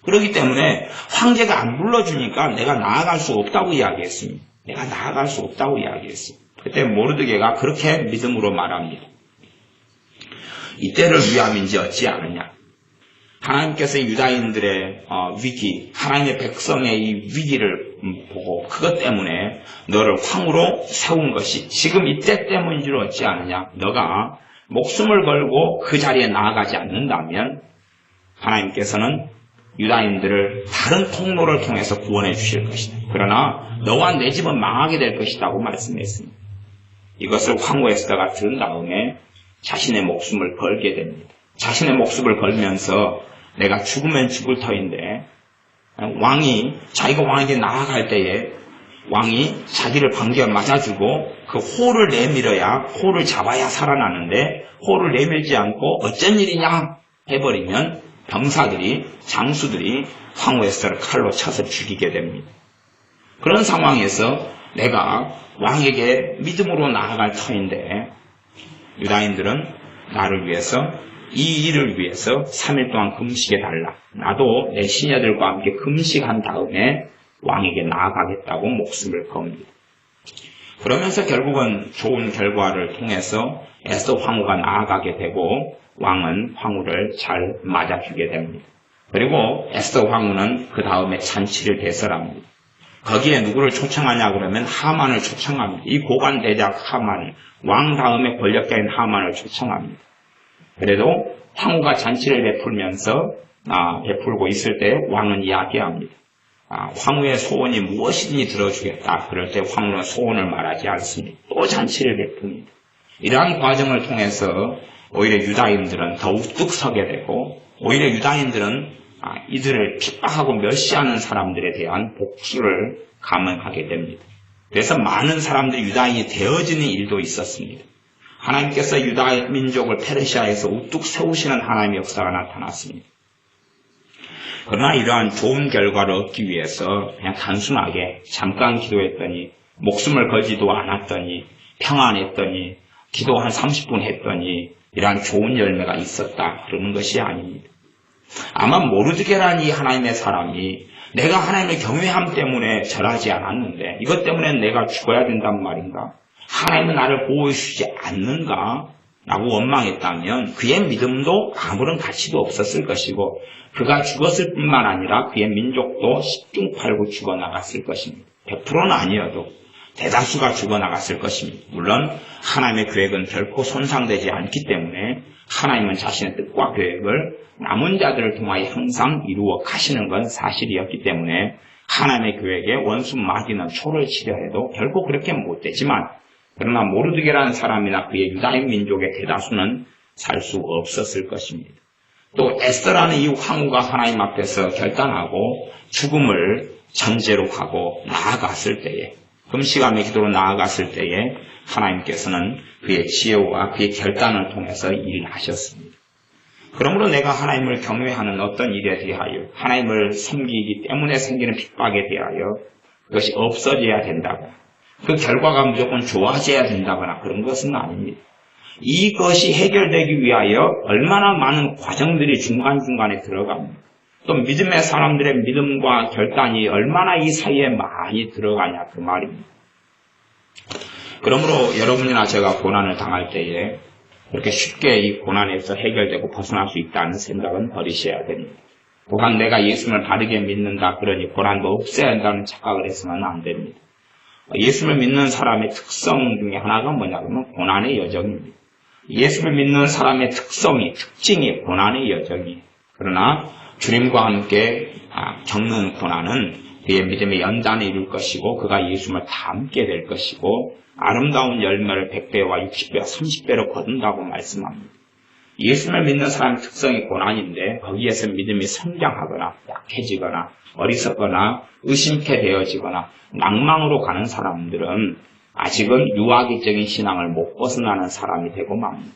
A: 그렇기 때문에 황제가 안 불러주니까 내가 나아갈 수 없다고 이야기했습니다. 내가 나아갈 수 없다고 이야기했어요. 그때 모르드게가 그렇게 믿음으로 말합니다. 이때를 위함인지 어찌 아느냐. 하나님께서 유다인들의 위기, 하나님의 백성의 이 위기를 보고 그것 때문에 너를 황후로 세운 것이 지금 이때 때문인 줄 어찌 아느냐. 너가 목숨을 걸고 그 자리에 나아가지 않는다면 하나님께서는 유다인들을 다른 통로를 통해서 구원해 주실 것이다. 그러나 너와 내 집은 망하게 될 것이라고 말씀했습니다. 이것을 황후 에스더가 들은 다음에 자신의 목숨을 걸게 됩니다. 자신의 목숨을 걸면서 내가 죽으면 죽을 터인데 자기가 왕에게 나아갈 때에 왕이 자기를 반겨 맞아주고 그 호를 내밀어야 호를 잡아야 살아나는데 호를 내밀지 않고 어쩐 일이냐 해버리면 병사들이 장수들이 황후 에스더를 칼로 쳐서 죽이게 됩니다. 그런 상황에서 내가 왕에게 믿음으로 나아갈 터인데 유다인들은 나를 위해서 이 일을 위해서 3일 동안 금식해달라. 나도 내 시녀들과 함께 금식한 다음에 왕에게 나아가겠다고 목숨을 겁니다. 그러면서 결국은 좋은 결과를 통해서 에스더 황후가 나아가게 되고 왕은 황후를 잘 맞아주게 됩니다. 그리고 에스더 황후는 그 다음에 잔치를 개설합니다. 거기에 누구를 초청하냐 그러면 하만을 초청합니다. 이 고관 대작 하만, 왕 다음에 권력자인 하만을 초청합니다. 그래도 황후가 잔치를 베풀고 있을 때 왕은 이야기합니다. 황후의 소원이 무엇이든지 들어주겠다. 그럴 때 황후는 소원을 말하지 않습니다. 또 잔치를 베풉니다. 이러한 과정을 통해서 오히려 유다인들은 더 우뚝 서게 되고 오히려 유다인들은 이들을 핍박하고 멸시하는 사람들에 대한 복수를 감행하게 됩니다. 그래서 많은 사람들이 유다인이 되어지는 일도 있었습니다. 하나님께서 유다 민족을 페르시아에서 우뚝 세우시는 하나님의 역사가 나타났습니다. 그러나 이러한 좋은 결과를 얻기 위해서 그냥 단순하게 잠깐 기도했더니 목숨을 걸지도 않았더니 평안했더니 기도 한 30분 했더니 이러한 좋은 열매가 있었다 그러는 것이 아닙니다. 아마 모르드게라는 이 하나님의 사람이 내가 하나님의 경외함 때문에 절하지 않았는데 이것 때문에 내가 죽어야 된단 말인가? 하나님은 나를 보호해 주지 않는가? 라고 원망했다면 그의 믿음도 아무런 가치도 없었을 것이고 그가 죽었을 뿐만 아니라 그의 민족도 십중팔구 죽어나갔을 것입니다. 100%는 아니어도 대다수가 죽어나갔을 것입니다. 물론 하나님의 계획은 결코 손상되지 않기 때문에 하나님은 자신의 뜻과 계획을 남은 자들을 통하여 항상 이루어 가시는 건 사실이었기 때문에 하나님의 계획에 원수 마귀는 초를 치려 해도 결코 그렇게 못되지만 그러나 모르드게라는 사람이나 그의 유다인 민족의 대다수는 살 수 없었을 것입니다. 또 에스더라는 이 황후가 하나님 앞에서 결단하고 죽음을 전제로 하고 나아갔을 때에 금식함의 기도로 나아갔을 때에 하나님께서는 그의 지혜와 그의 결단을 통해서 일을 하셨습니다. 그러므로 내가 하나님을 경외하는 어떤 일에 대하여 하나님을 섬기기 때문에 생기는 핍박에 대하여 그것이 없어져야 된다고 그 결과가 무조건 좋아져야 된다거나 그런 것은 아닙니다. 이것이 해결되기 위하여 얼마나 많은 과정들이 중간중간에 들어갑니다. 또 믿음의 사람들의 믿음과 결단이 얼마나 이 사이에 많이 들어가냐 그 말입니다. 그러므로 여러분이나 제가 고난을 당할 때에 그렇게 쉽게 이 고난에서 해결되고 벗어날 수 있다는 생각은 버리셔야 됩니다. 또한 내가 예수님을 바르게 믿는다 그러니 고난도 없애야 한다는 착각을 해서는 안 됩니다. 예수를 믿는 사람의 특성 중에 하나가 뭐냐면 고난의 여정입니다. 예수를 믿는 사람의 특징이 고난의 여정이에요. 그러나 주님과 함께 겪는 고난은 그의 믿음의 연단을 이룰 것이고 그가 예수님을 닮게 될 것이고 아름다운 열매를 100배와 60배와 30배로 거둔다고 말씀합니다. 예수님을 믿는 사람의 특성이 고난인데 거기에서 믿음이 성장하거나 약해지거나 어리석거나 의심케 되어지거나 낭망으로 가는 사람들은 아직은 유아기적인 신앙을 못 벗어나는 사람이 되고 맙니다.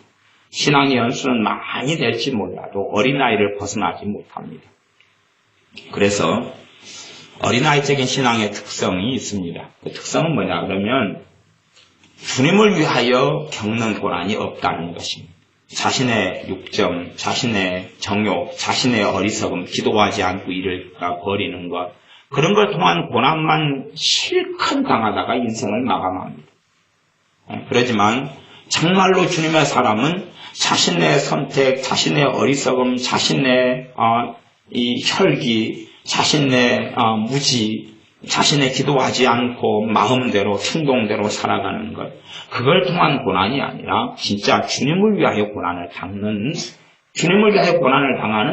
A: 신앙의 연수는 많이 될지 몰라도 어린아이를 벗어나지 못합니다. 그래서 어린아이적인 신앙의 특성이 있습니다. 그 특성은 뭐냐 그러면 주님을 위하여 겪는 고난이 없다는 것입니다. 자신의 육정, 자신의 정욕, 자신의 어리석음, 기도하지 않고 일을 버리는 것 그런 걸 통한 고난만 실컷 당하다가 인생을 마감합니다. 그렇지만 정말로 주님의 사람은 자신의 선택, 자신의 어리석음, 자신의 이 혈기, 자신의 무지, 자신의 기도하지 않고 마음대로 충동대로 살아가는 것 그걸 통한 고난이 아니라 진짜 주님을 위하여 고난을 당하는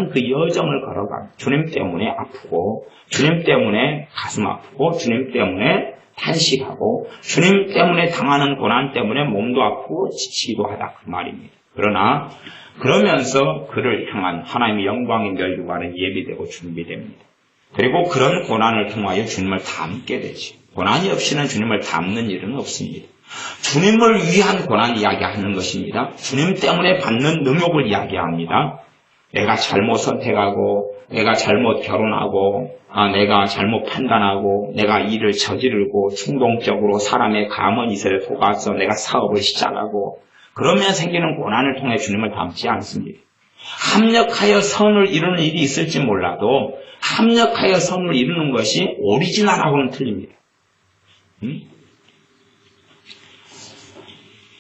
A: 그 여정을 걸어가 주님 때문에 아프고 주님 때문에 가슴 아프고 주님 때문에 탄식하고 주님 때문에 당하는 고난 때문에 몸도 아프고 지치기도 하다 그 말입니다. 그러나 그러면서 그를 향한 하나님의 영광의 멸류관은 예비되고 준비됩니다. 그리고 그런 고난을 통하여 주님을 닮게 되지. 고난이 없이는 주님을 닮는 일은 없습니다. 주님을 위한 고난 이야기하는 것입니다. 주님 때문에 받는 능욕을 이야기합니다. 내가 잘못 선택하고 내가 잘못 결혼하고 내가 잘못 판단하고 내가 일을 저지르고 충동적으로 사람의 감언이설에 속아서 내가 사업을 시작하고 그러면 생기는 고난을 통해 주님을 닮지 않습니다. 합력하여 선을 이루는 일이 있을지 몰라도 합력하여 선을 이루는 것이 오리지널하고는 틀립니다.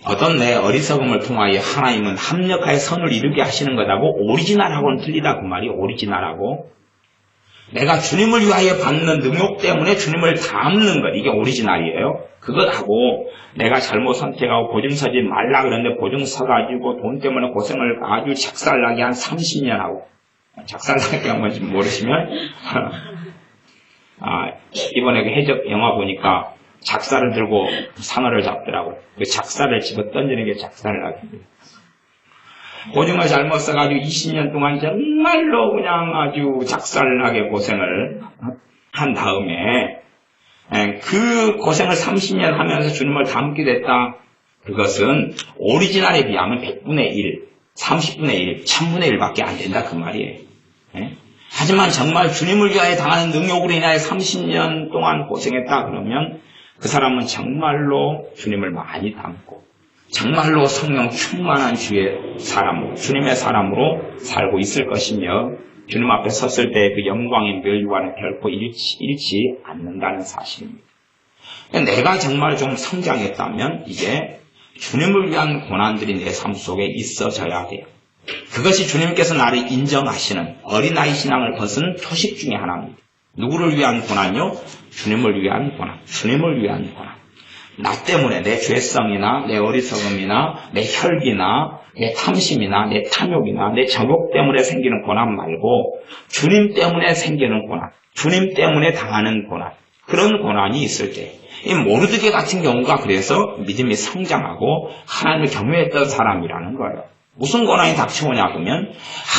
A: 어떤 내 어리석음을 통하여 하나님은 합력하여 선을 이루게 하시는 것하고 오리지널하고는 틀리다 그 말이 오리지널하고 내가 주님을 위하여 받는 능욕 때문에 주님을 닮는 것 이게 오리지널이에요. 그것하고 내가 잘못 선택하고 보증 서지 말라 그랬는데 보증 서가지고 돈 때문에 고생을 아주 작살나게 한 30년 하고 작살나게 한 건지 모르시면 이번에 그 해적 영화 보니까 작사를 들고 상어를 잡더라고요. 그 작사를 집어 던지는 게 작사를 하거든요. 보증을 잘못 써가지고 20년 동안 정말로 그냥 아주 작살나게 고생을 한 다음에 그 고생을 30년 하면서 주님을 닮게 됐다. 그것은 오리지널에 비하면 100분의 1, 30분의 1, 1000분의 1밖에 안 된다 그 말이에요. 하지만 정말 주님을 위하여 당하는 능욕으로 인하여 30년 동안 고생했다 그러면 그 사람은 정말로 주님을 많이 닮고 정말로 성령 충만한 주의 사람으로 주님의 사람으로 살고 있을 것이며 주님 앞에 섰을 때 그 영광의 멸류관은 결코 잃지 않는다는 사실입니다. 내가 정말 좀 성장했다면 이제 주님을 위한 고난들이 내 삶 속에 있어져야 돼요. 그것이 주님께서 나를 인정하시는 어린아이 신앙을 벗은 표식 중에 하나입니다. 누구를 위한 고난이요? 주님을 위한 고난. 주님을 위한 고난. 나 때문에 내 죄성이나 내 어리석음이나 내 혈기나 내 탐심이나 내 탐욕이나 내 정욕 때문에 생기는 고난 말고 주님 때문에 생기는 고난, 주님 때문에 당하는 고난, 그런 고난이 있을 때 이 모르드게 같은 경우가 그래서 믿음이 성장하고 하나님을 경외했던 사람이라는 거예요. 무슨 고난이 닥쳐오냐 그러면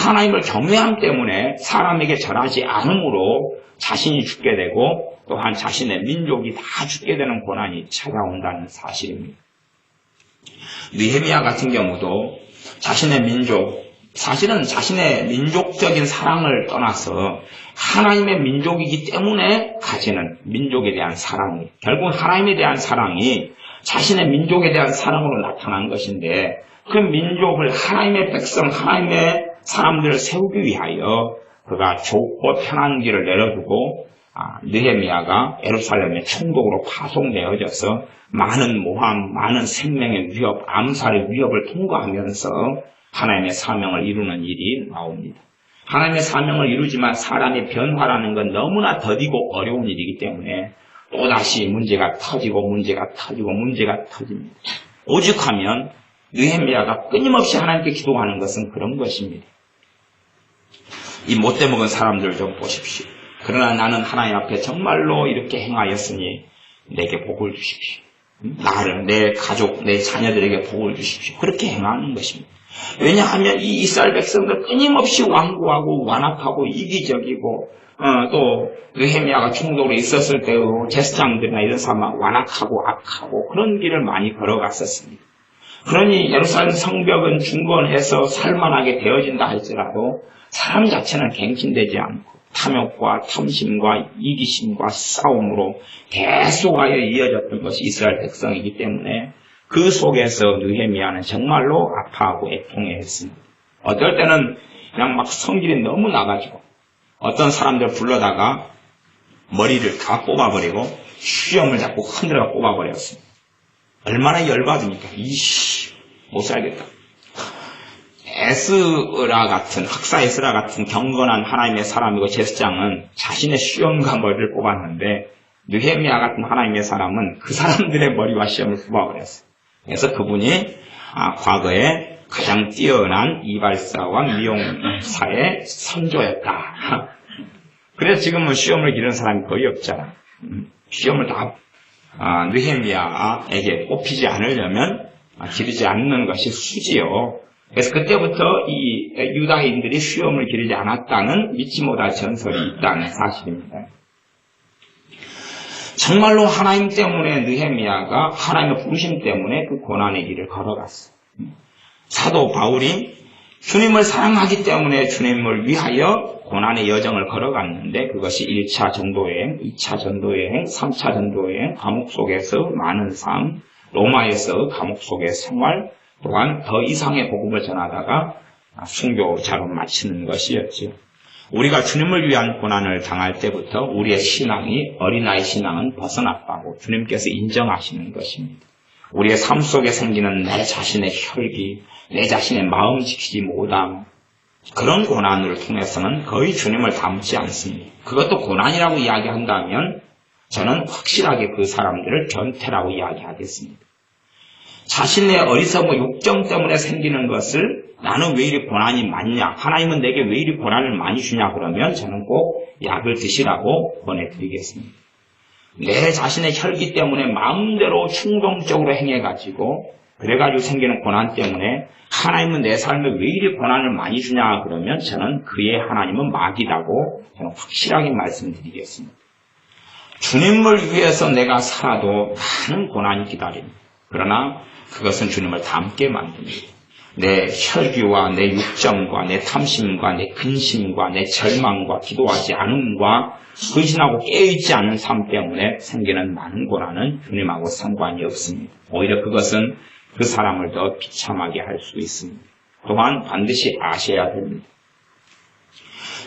A: 하나님을 경외함 때문에 사람에게 절하지 않음으로 자신이 죽게 되고 또한 자신의 민족이 다 죽게 되는 고난이 찾아온다는 사실입니다. 느헤미야 같은 경우도 자신의 민족, 사실은 자신의 민족적인 사랑을 떠나서 하나님의 민족이기 때문에 가지는 민족에 대한 사랑이, 결국 하나님에 대한 사랑이 자신의 민족에 대한 사랑으로 나타난 것인데 그 민족을 하나님의 백성, 하나님의 사람들을 세우기 위하여 그가 좁고 편한 길을 내려두고 느헤미야가 예루살렘의 총독으로 파송되어져서 많은 모함, 많은 생명의 위협, 암살의 위협을 통과하면서 하나님의 사명을 이루는 일이 나옵니다. 하나님의 사명을 이루지만 사람의 변화라는 건 너무나 더디고 어려운 일이기 때문에 또다시 문제가 터지고 문제가 터지고 문제가 터집니다. 오죽하면 느헤미야가 끊임없이 하나님께 기도하는 것은 그런 것입니다. 이 못돼 먹은 사람들 좀 보십시오. 그러나 나는 하나님 앞에 정말로 이렇게 행하였으니 내게 복을 주십시오. 나를, 내 가족, 내 자녀들에게 복을 주십시오. 그렇게 행하는 것입니다. 왜냐하면 이 이스라엘 백성들 끊임없이 완고하고 완악하고 이기적이고 또 느헤미야가 총독으로 있었을 때 제사장들이나 이런 사람은 완악하고 악하고 그런 길을 많이 걸어갔었습니다. 그러니 예루살렘 성벽은 중건해서 살만하게 되어진다 할지라도 사람 자체는 갱신되지 않고 탐욕과 탐심과 이기심과 싸움으로 계속하여 이어졌던 것이 이스라엘 백성이기 때문에 그 속에서 느헤미야는 정말로 아파하고 애통해했습니다. 어떨 때는 그냥 막 성질이 너무 나가지고 어떤 사람들 불러다가 머리를 다 뽑아버리고 수염을 자꾸 흔들어 뽑아버렸습니다. 얼마나 열받으니까 못 살겠다. 에스라 같은 학사 에스라 같은 경건한 하나님의 사람이고 제사장은 자신의 수염과 머리를 뽑았는데 느헤미야 같은 하나님의 사람은 그 사람들의 머리와 수염을 뽑아버렸어요. 그래서 그분이 과거에 가장 뛰어난 이발사와 미용사의 선조였다. 그래서 지금은 수염을 기르는 사람이 거의 없잖아. 수염을 다 느헤미야에게 뽑히지 않으려면 기르지 않는 것이 수지요. 그래서 그때부터 이 유다인들이 수염을 기르지 않았다는 믿지 못할 전설이 있다는 사실입니다. 정말로 하나님 때문에 느헤미야가 하나님의 부르심 때문에 그 고난의 길을 걸어갔어요. 사도 바울이 주님을 사랑하기 때문에 주님을 위하여 고난의 여정을 걸어갔는데 그것이 1차 전도여행, 2차 전도여행, 3차 전도여행, 감옥 속에서 많은 삶, 로마에서 감옥 속의 생활, 또한 더 이상의 복음을 전하다가 순교자로 마치는 것이었죠. 우리가 주님을 위한 고난을 당할 때부터 우리의 신앙이 어린아이 신앙은 벗어났다고 주님께서 인정하시는 것입니다. 우리의 삶 속에 생기는 내 자신의 혈기, 내 자신의 마음 지키지 못함, 그런 고난을 통해서는 거의 주님을 닮지 않습니다. 그것도 고난이라고 이야기한다면 저는 확실하게 그 사람들을 변태라고 이야기하겠습니다. 자신의 어리석은 욕정 때문에 생기는 것을 나는 왜 이리 고난이 많냐, 하나님은 내게 왜 이리 고난을 많이 주냐 그러면 저는 꼭 약을 드시라고 권해드리겠습니다. 내 자신의 혈기 때문에 마음대로 충동적으로 행해가지고 그래가지고 생기는 고난 때문에 하나님은 내 삶에 왜 이리 고난을 많이 주냐 그러면 저는 그의 하나님은 마귀라고 저는 확실하게 말씀드리겠습니다. 주님을 위해서 내가 살아도 많은 고난이 기다립니다. 그러나 그것은 주님을 닮게 만듭니다. 내 혈기와 내 육정과 내 탐심과 내 근심과 내 절망과 기도하지 않음과 근신하고 깨어있지 않은 삶 때문에 생기는 많은 고난은 주님하고 상관이 없습니다. 오히려 그것은 그 사람을 더 비참하게 할 수 있습니다. 또한 반드시 아셔야 됩니다.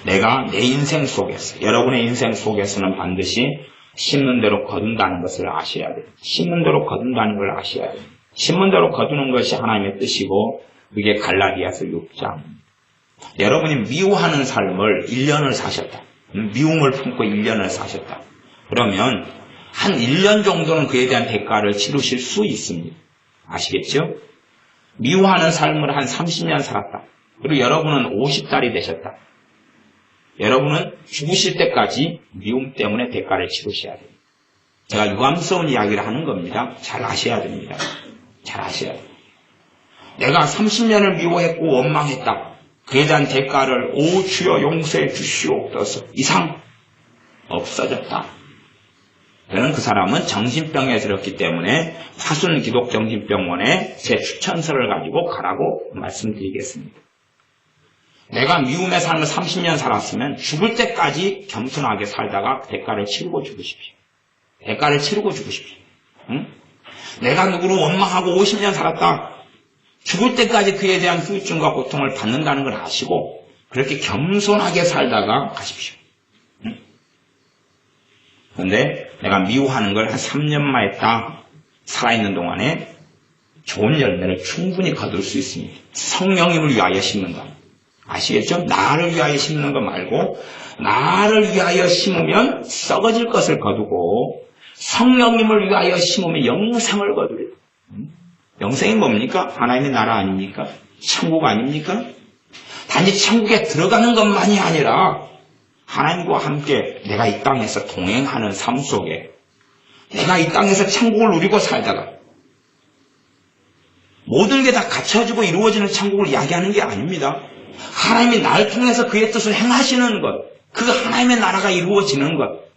A: 내가 내 인생 속에서, 여러분의 인생 속에서는 반드시 심는 대로 거둔다는 것을 아셔야 돼요. 심는 대로 거둔다는 걸 아셔야 돼요. 심는 대로 거두는 것이 하나님의 뜻이고 그게 갈라디아서 6장. 여러분이 미워하는 삶을 1년을 사셨다. 미움을 품고 1년을 사셨다. 그러면 한 1년 정도는 그에 대한 대가를 치르실 수 있습니다. 아시겠죠? 미워하는 삶을 한 30년 살았다. 그리고 여러분은 50살이 되셨다. 여러분은 죽으실 때까지 미움 때문에 대가를 치르셔야 됩니다. 제가 유감스러운 이야기를 하는 겁니다. 잘 아셔야 됩니다. 잘 아셔야 돼요. 내가 30년을 미워했고 원망했다. 그에 대한 대가를 오 주여 용서해 주시옵소서 이상 없어졌다. 저는 그 사람은 정신병에 들었기 때문에 화순 기독정신병원에 제 추천서를 가지고 가라고 말씀드리겠습니다. 내가 미움의 삶을 30년 살았으면 죽을 때까지 겸손하게 살다가 대가를 치르고 죽으십시오. 대가를 치르고 죽으십시오. 응? 내가 누구를 원망하고 50년 살았다. 죽을 때까지 그에 대한 후유증과 고통을 받는다는 걸 아시고 그렇게 겸손하게 살다가 가십시오. 응? 그런데 내가 미워하는 걸 한 3년만 했다. 살아있는 동안에 좋은 열매를 충분히 거둘 수 있습니다. 성령님을 위하여 심는다. 아시겠죠? 나를 위하여 심는 거 말고 나를 위하여 심으면 썩어질 것을 거두고 성령님을 위하여 심으면 영생을 거두려. 영생이 뭡니까? 하나님의 나라 아닙니까? 천국 아닙니까? 단지 천국에 들어가는 것만이 아니라 하나님과 함께 내가 이 땅에서 동행하는 삶 속에 내가 이 땅에서 천국을 누리고 살다가 모든 게 다 갖춰지고 이루어지는 천국을 이야기하는 게 아닙니다. 하나님이 나를 통해서 그의 뜻을 행하시는 것, 그 하나님의 나라가 이루어지는 것,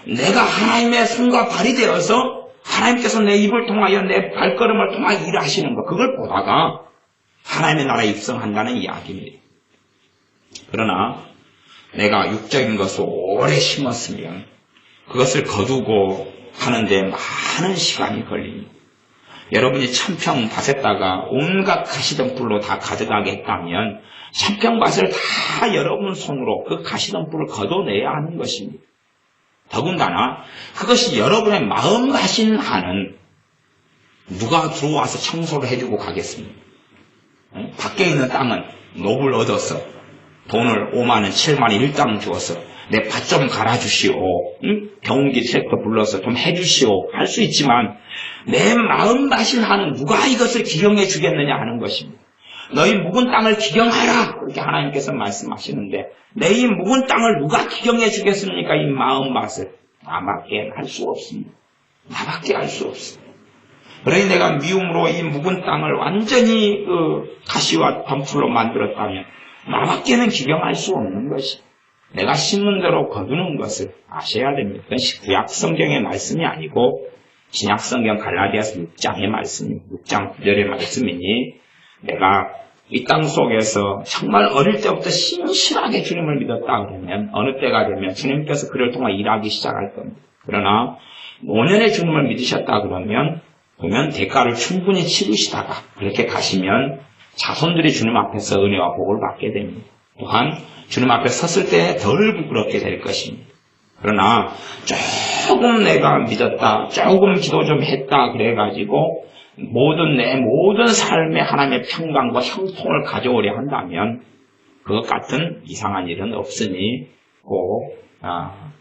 A: 내가 하나님의 손과 발이 되어서 하나님께서 내 입을 통하여 내 발걸음을 통하여 일하시는 것, 그걸 보다가 하나님의 나라에 입성한다는 이야기입니다. 그러나 내가 육적인 것을 오래 심었으면 그것을 거두고 하는데 많은 시간이 걸립니다. 여러분이 천평밭에다가 온갖 가시덤불로 다 가져가게 했다면 천평밭을 다 여러분 손으로 그 가시덤불을 걷어내야 하는 것입니다. 더군다나 그것이 여러분의 마음가신 한은 누가 들어와서 청소를 해주고 가겠습니까? 밖에 있는 땅은 녹을 얻어서 돈을 5만원, 7만원 일당 주어서 내 밭 좀 갈아주시오. 경운기 트랙터 불러서 좀 해주시오. 할 수 있지만 내 마음가신 한은 누가 이것을 기경해 주겠느냐 하는 것입니다. 너희 묵은 땅을 기경하라. 그렇게 하나님께서 말씀하시는데 내 이 묵은 땅을 누가 기경해 주겠습니까? 이 마음밭을. 나밖에 할 수 없습니다. 나밖에 할 수 없습니다. 그러니 내가 미움으로 이 묵은 땅을 완전히 가시와 덤불로 만들었다면 나밖에는 기경할 수 없는 것입니다. 내가 심는 대로 거두는 것을 아셔야 됩니다. 그것이 구약 성경의 말씀이 아니고 신약 성경 갈라디아서 6장의 말씀입니다. 6장 9절의 말씀이니 내가 이 땅 속에서 정말 어릴 때부터 신실하게 주님을 믿었다 그러면 어느 때가 되면 주님께서 그를 통해 일하기 시작할 겁니다. 그러나 5년의 주님을 믿으셨다 그러면 보면 대가를 충분히 치르시다가 그렇게 가시면 자손들이 주님 앞에서 은혜와 복을 받게 됩니다. 또한 주님 앞에 섰을 때 덜 부끄럽게 될 것입니다. 그러나 조금 내가 믿었다, 조금 기도 좀 했다 그래가지고 내 모든 삶에 하나님의 평강과 형통을 가져오려 한다면 그것 같은 이상한 일은 없으니 꼭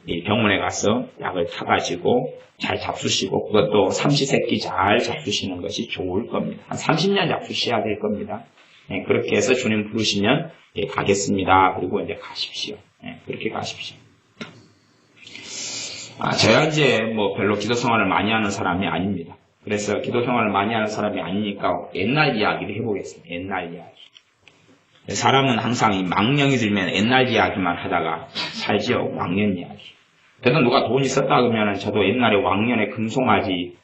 A: 이 병원에 가서 약을 타가지고 잘 잡수시고 그것도 삼시세끼 잘 잡수시는 것이 좋을 겁니다. 한 30년 잡수셔야 될 겁니다. 그렇게 해서 주님 부르시면 가겠습니다. 그리고 이제 가십시오. 그렇게 가십시오. 제가 이제 별로 기도 생활을 많이 하는 사람이 아닙니다. 그래서 기도 생활을 많이 하는 사람이 아니니까 옛날 이야기를 해보겠습니다. 옛날 이야기. 사람은 항상 이 망령이 들면 옛날 이야기만 하다가 살지요. 왕년 이야기. 그래도 누가 돈 있었다 그러면 저도 옛날에 왕년에 금송아지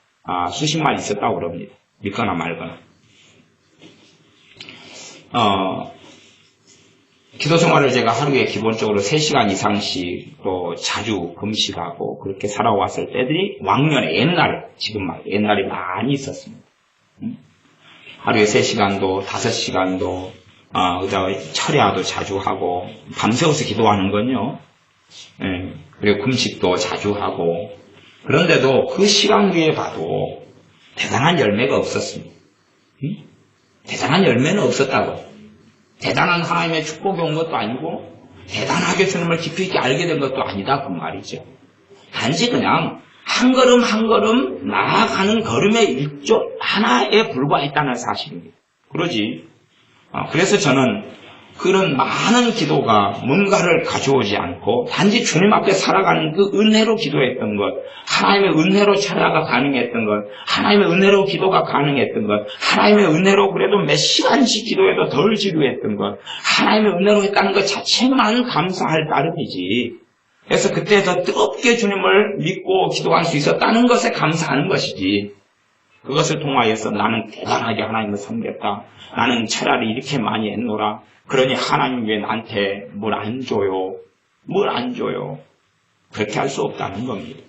A: 수십만 있었다고 그럽니다. 믿거나 말거나. 기도 생활을 제가 하루에 기본적으로 3시간 이상씩 또 자주 금식하고 그렇게 살아왔을 때들이 왕년에 지금 말 옛날에 많이 있었습니다. 하루에 3시간도 5시간도 그다음에 철야도 자주 하고, 밤새워서 기도하는 건요. 그리고 금식도 자주 하고, 그런데도 그 시간 후에 봐도 대단한 열매가 없었습니다. 대단한 열매는 없었다고. 대단한 하나님의 축복이 온 것도 아니고, 대단하게 주님을 깊이 있게 알게 된 것도 아니다, 그 말이죠. 단지 그냥 한 걸음 한 걸음 나아가는 걸음의 일조 하나에 불과했다는 사실입니다. 그러지. 그래서 저는 그런 많은 기도가 뭔가를 가져오지 않고 단지 주님 앞에 살아가는 그 은혜로 기도했던 것, 하나님의 은혜로 찬양가 가능했던 것, 하나님의 은혜로 기도가 가능했던 것, 하나님의 은혜로 그래도 몇 시간씩 기도해도 덜 지루했던 것, 하나님의 은혜로 했다는 것 자체만 감사할 따름이지. 그래서 그때 더 뜨겁게 주님을 믿고 기도할 수 있었다는 것에 감사하는 것이지. 그것을 통하여서 나는 대단하게 하나님을 섬겼다. 나는 차라리 이렇게 많이 했노라. 그러니 하나님 왜 나한테 뭘 안 줘요? 뭘 안 줘요? 그렇게 할 수 없다는 겁니다.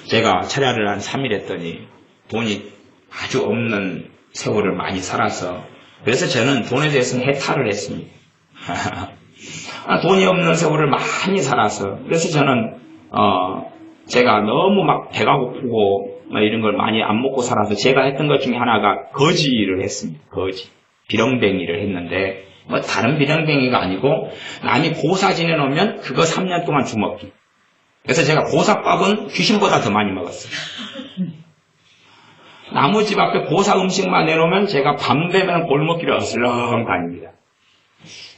A: 제가 차례를 한 3일 했더니 돈이 아주 없는 세월을 많이 살아서, 그래서 저는 돈에 대해서는 해탈을 했습니다. 돈이 없는 세월을 많이 살아서, 그래서 저는 제가 너무 막 배가 고프고 이런 걸 많이 안 먹고 살아서 제가 했던 것 중에 하나가 거지를 했습니다. 거지. 비렁뱅이를 했는데, 다른 비렁뱅이가 아니고 남이 고사 지내놓으면 그거 3년 동안 주먹기. 그래서 제가 고사밥은 귀신보다 더 많이 먹었어요. 나무집 앞에 고사 음식만 내놓으면 제가 밤 되면 골목길을 어슬렁 다닙니다.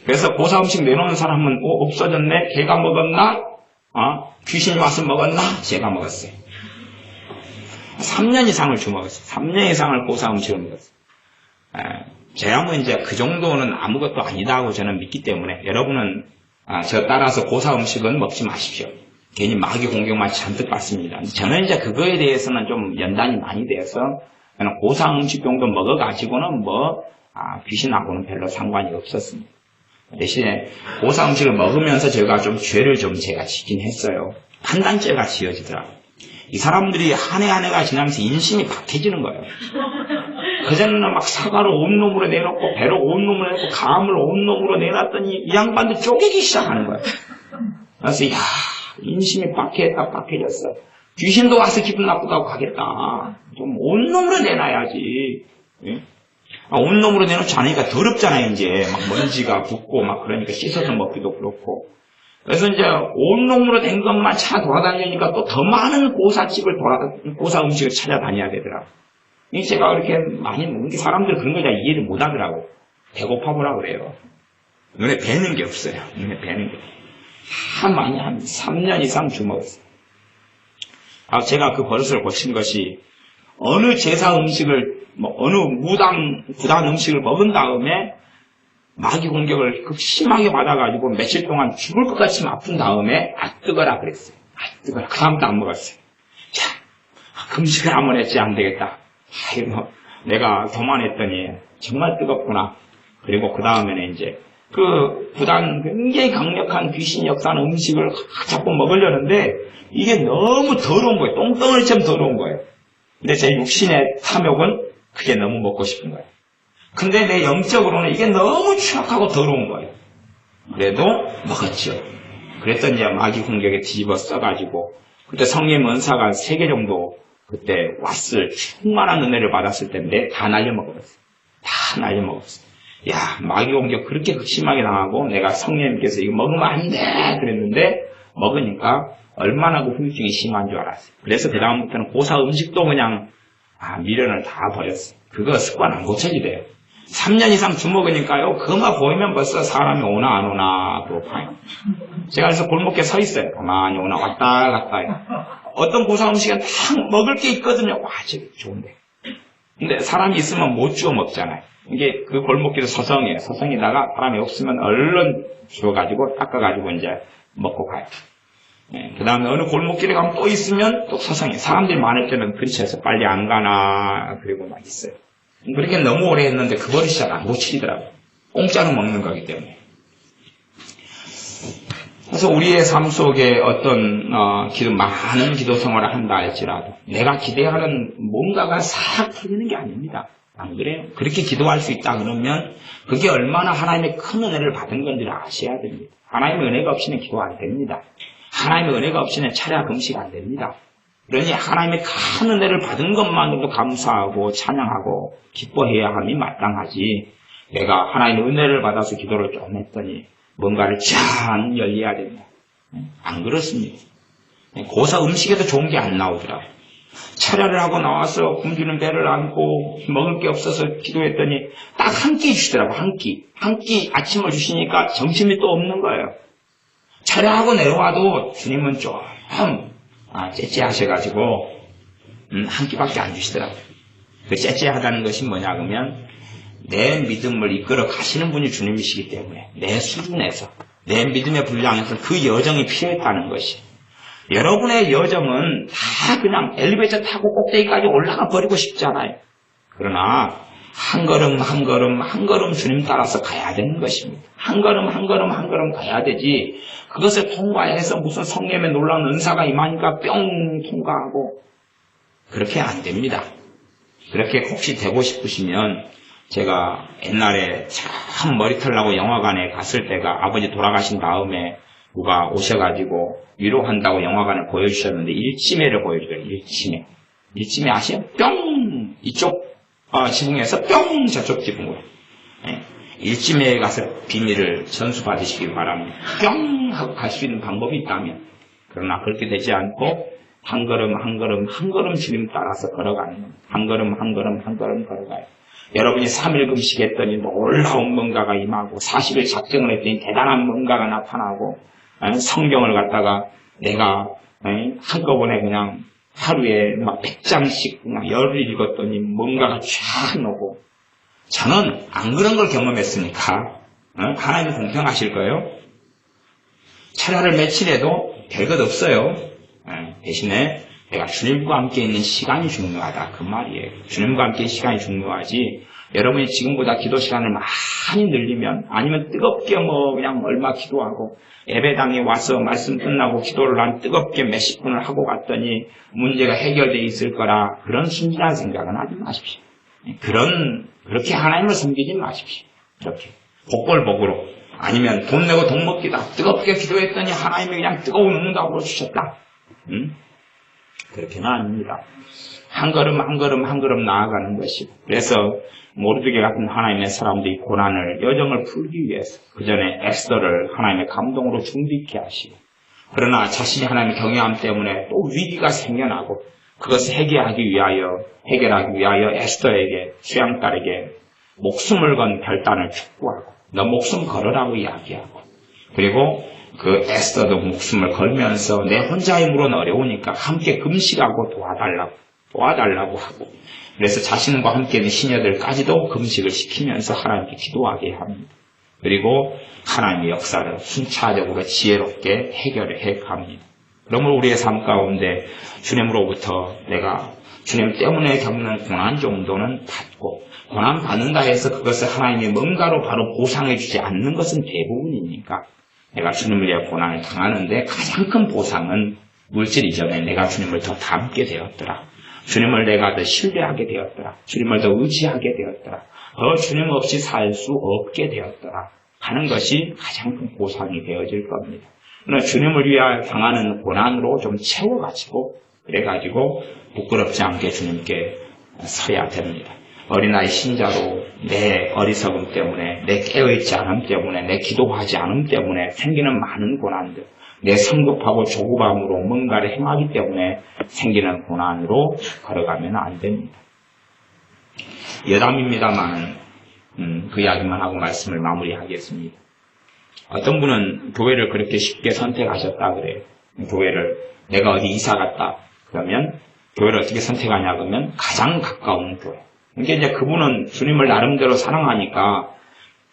A: 그래서 고사 음식 내놓는 사람은 없어졌네? 걔가 먹었나? 귀신이 와서 먹었나? 제가 먹었어요. 3년 이상을 주먹었어요. 3년 이상을 고사 음식을 먹었어요. 제가 이제 그 정도는 아무것도 아니다고 저는 믿기 때문에 여러분은 저 따라서 고사 음식은 먹지 마십시오. 괜히 마귀 공격만 잔뜩 받습니다. 저는 이제 그거에 대해서는 좀 연단이 많이 돼서 그냥 고사 음식 정도 먹어가지고는 귀신하고는 별로 상관이 없었습니다. 대신에 고사 음식을 먹으면서 제가 좀 죄를 좀 제가 지긴 했어요. 판단죄가 지어지더라고요. 이 사람들이 한 해 한 해가 지나면서 인심이 박해지는 거예요. 그전에는 막 사과를 온몸으로 내놓고 배로 온몸으로 내놓고 감을 온몸으로 내놨더니 이 양반들 쪼개기 시작하는 거예요. 그래서 인심이 박해졌어. 귀신도 와서 기분 나쁘다고 가겠다. 좀 온몸으로 내놔야지. 예? 온몸으로 내놓지 않으니까 더럽잖아요. 이제 막 먼지가 붙고 막 그러니까 씻어서 먹기도 그렇고. 그래서 이제 온몸으로 된 것만 돌아다니니까 또 더 많은 고사 음식을 찾아다녀야 되더라고. 제가 그렇게 많이 먹는 게 사람들 그런 걸 잘 이해를 못 하더라고. 배고파 보라 그래요. 눈에 뵈는 게 없어요. 눈에 뵈는 게. 많이 한 3년 이상 주먹었어요. 제가 그 버릇을 고친 것이 어느 제사 음식을, 어느 구단 음식을 먹은 다음에 마귀 공격을 심하게 받아가지고 며칠 동안 죽을 것 같이 아픈 다음에 뜨거라 그랬어요. 뜨거라. 그 다음부터 안 먹었어요. 자, 금식을 한번 했지 안 되겠다. 내가 교만했더니 정말 뜨겁구나. 그리고 그 다음에는 이제 그 부단 굉장히 강력한 귀신 역사하는 음식을 자꾸 먹으려는데 이게 너무 더러운 거예요. 똥덩어리처럼 더러운 거예요. 근데 제 육신의 탐욕은 그게 너무 먹고 싶은 거예요. 근데 내 영적으로는 이게 너무 추악하고 더러운 거예요. 그래도 먹었죠. 그랬더니 이제 마귀 공격에 뒤집어 써가지고 그때 성령 은사가 3개 정도 그때 왔을 충만한 은혜를 받았을 때인데 다 날려먹었어요. 다 날려먹었어요. 야, 마귀 공격 그렇게 극심하게 당하고 내가 성령님께서 이거 먹으면 안 돼 그랬는데 먹으니까 얼마나 그 후유증이 심한 줄 알았어요. 그래서 그 다음부터는 고사 음식도 그냥 미련을 다 버렸어요. 그거 습관 안 고쳐지대요. 3년 이상 주먹으니까요. 그거만 보이면 벌써 사람이 오나 안 오나 그거 봐요. 제가 그래서 골목에 서 있어요. 가만히 오나 왔다 갔다 해요. 어떤 고사 음식은 딱 먹을 게 있거든요. 와, 진짜 좋은데. 근데 사람이 있으면 못 주워 먹잖아요. 이게 그 골목길에 서성이에요. 서성이다가 사람이 없으면 얼른 주워가지고 닦아가지고 이제 먹고 가요. 네, 그 다음에 어느 골목길에 가면 또 있으면 또 서성이. 사람들이 많을 때는 근처에서 빨리 안 가나 그리고 막 있어요. 그렇게 너무 오래 했는데 그 버릇이 잘 안 고치더라고요. 공짜로 먹는 거기 때문에. 그래서 우리의 삶 속에 어떤 많은 기도 생활을 한다 할지라도 내가 기대하는 뭔가가 싹 풀리는 게 아닙니다. 안 그래요? 그렇게 기도할 수 있다 그러면 그게 얼마나 하나님의 큰 은혜를 받은 건지를 아셔야 됩니다. 하나님의 은혜가 없이는 기도 안 됩니다. 하나님의 은혜가 없이는 차례와 금식 안 됩니다. 그러니 하나님의 큰 은혜를 받은 것만으로도 감사하고 찬양하고 기뻐해야 함이 마땅하지, 내가 하나님의 은혜를 받아서 기도를 좀 했더니 뭔가를 쫙 열려야 된다. 안 그렇습니다. 고사 음식에도 좋은 게 안 나오더라고요. 차례를 하고 나와서 굶주는 배를 안고 먹을 게 없어서 기도했더니 딱 한 끼 주시더라고. 한 끼 아침을 주시니까 점심이 또 없는 거예요. 차례하고 내려와도 주님은 좀 째째하셔가지고 한 끼밖에 안 주시더라고요. 그 째째하다는 것이 뭐냐 그러면 내 믿음을 이끌어 가시는 분이 주님이시기 때문에 내 수준에서 내 믿음의 분량에서 그 여정이 필요했다는 것이, 여러분의 여정은 다 그냥 엘리베이터 타고 꼭대기까지 올라가 버리고 싶잖아요. 그러나 한 걸음 한 걸음 한 걸음 주님 따라서 가야 되는 것입니다. 한 걸음 한 걸음 한 걸음 가야 되지, 그것을 통과해서 무슨 성령의 놀라운 은사가 임하니까 뿅 통과하고 그렇게 안 됩니다. 그렇게 혹시 되고 싶으시면, 제가 옛날에 참 머리털 나고 영화관에 갔을 때가 아버지 돌아가신 다음에 누가 오셔가지고 위로한다고 영화관을 보여주셨는데 일치매를 보여줘요. 일치매 아시죠? 뿅! 이쪽 지붕에서 뿅! 저쪽 지붕으로. 일치매에 가서 비밀을 전수받으시기 바랍니다. 뿅! 하고 갈 수 있는 방법이 있다면. 그러나 그렇게 되지 않고 한 걸음 한 걸음 한 걸음 주님 따라서 걸어가는 겁니다. 한 걸음 한 걸음 한 걸음 걸어가요. 여러분이 3일 금식했더니 놀라운 뭔가가 임하고 40일 작정을 했더니 대단한 뭔가가 나타나고, 성경을 갖다가 내가 한꺼번에 그냥 하루에 막 100장씩 그냥 열을 읽었더니 뭔가가 쫙 나오고, 저는 안 그런 걸 경험했으니까 하나님이 공평하실 거예요. 차라를 며칠 해도 별것 없어요. 대신에 내가 주님과 함께 있는 시간이 중요하다 그 말이에요. 주님과 함께 시간이 중요하지, 여러분이 지금보다 기도 시간을 많이 늘리면, 아니면 뜨겁게 그냥 얼마 기도하고 예배당에 와서 말씀 끝나고 기도를 한 뜨겁게 몇십 분을 하고 갔더니 문제가 해결되어 있을 거라, 그런 순진한 생각은 하지 마십시오. 그렇게 하나님을 섬기지 마십시오. 이렇게 복골복으로, 아니면 돈 내고 돈 먹기다, 뜨겁게 기도했더니 하나님이 그냥 뜨거운 응답으로 주셨다. 그렇게는 아닙니다. 한 걸음 한 걸음 한 걸음 나아가는 것이고, 그래서 모르드게 같은 하나님의 사람들이 고난을, 여정을 풀기 위해서 그 전에 에스더를 하나님의 감동으로 준비케 하시고, 그러나 자신이 하나님의 경외함 때문에 또 위기가 생겨나고 그것을 해결하기 위하여 에스더에게, 수양딸에게 목숨을 건 결단을 촉구하고 너 목숨 걸으라고 이야기하고, 그리고 그 에스더도 목숨을 걸면서 내 혼자의 힘으로는 어려우니까 함께 금식하고 도와달라고 하고, 그래서 자신과 함께 있는 시녀들까지도 금식을 시키면서 하나님께 기도하게 합니다. 그리고 하나님의 역사를 순차적으로 지혜롭게 해결해 갑니다. 그러므로 우리의 삶 가운데 주님으로부터 내가 주님 때문에 겪는 고난 정도는 받고, 고난 받는다 해서 그것을 하나님의 뭔가로 바로 보상해 주지 않는 것은 대부분이니까, 내가 주님을 위해 고난을 당하는데 가장 큰 보상은 물질 이전에 내가 주님을 더 닮게 되었더라, 주님을 내가 더 신뢰하게 되었더라, 주님을 더 의지하게 되었더라, 더 주님 없이 살 수 없게 되었더라 하는 것이 가장 큰 보상이 되어질 겁니다. 그러나 주님을 위하여 당하는 고난으로 좀 채워가지고, 그래가지고 부끄럽지 않게 주님께 서야 됩니다. 어린아이 신자로 내 어리석음 때문에, 내 깨어있지 않음 때문에, 내 기도하지 않음 때문에 생기는 많은 고난들, 내 성급하고 조급함으로 뭔가를 행하기 때문에 생기는 고난으로 걸어가면 안 됩니다. 여담입니다만 그 이야기만 하고 말씀을 마무리하겠습니다. 어떤 분은 교회를 그렇게 쉽게 선택하셨다 그래요. 교회를, 내가 어디 이사 갔다 그러면 교회를 어떻게 선택하냐 그러면 가장 가까운 교회. 그러니까 이제 그분은 주님을 나름대로 사랑하니까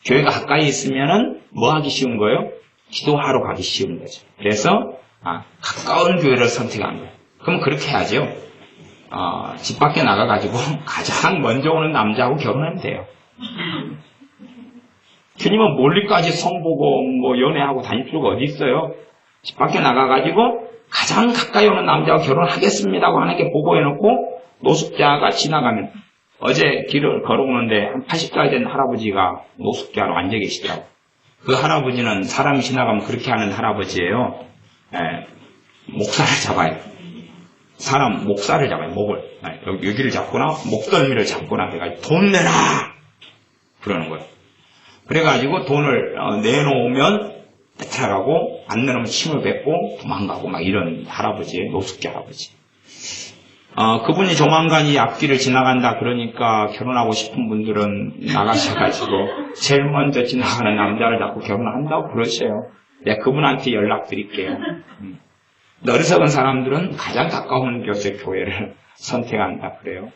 A: 교회가 가까이 있으면은 뭐 하기 쉬운 거예요? 기도하러 가기 쉬운 거죠. 그래서 가까운 교회를 선택한 거예요. 그럼 그렇게 해야죠. 집 밖에 나가가지고 가장 먼저 오는 남자하고 결혼하면 돼요. 주님은 멀리까지 성보고 연애하고 다닐 필요가 어디 있어요? 집 밖에 나가가지고 가장 가까이 오는 남자하고 결혼하겠습니다고 하나님께 보고해놓고 노숙자가 지나가면 어제 길을 걸어오는데 한 80살 된 할아버지가 노숙자 하러 앉아 계시더라고요. 그 할아버지는 사람이 지나가면 그렇게 하는 할아버지예요. 목살을 잡아요. 사람 목살을 잡아요. 목을. 여기를 잡거나 목덜미를 잡거나 해가지고 돈 내라! 그러는 거예요. 그래가지고 돈을 내놓으면 뺏어가고 안 내놓으면 침을 뱉고 도망가고 막 이런 할아버지예요. 노숙자 할아버지. 그분이 조만간 이 앞길을 지나간다 그러니까 결혼하고 싶은 분들은 나가셔가지고 제일 먼저 지나가는 남자를 잡고 결혼한다고 그러세요. 내가 그분한테 연락드릴게요. 어리석은 사람들은 가장 가까운 곳의 교회를 선택한다 그래요.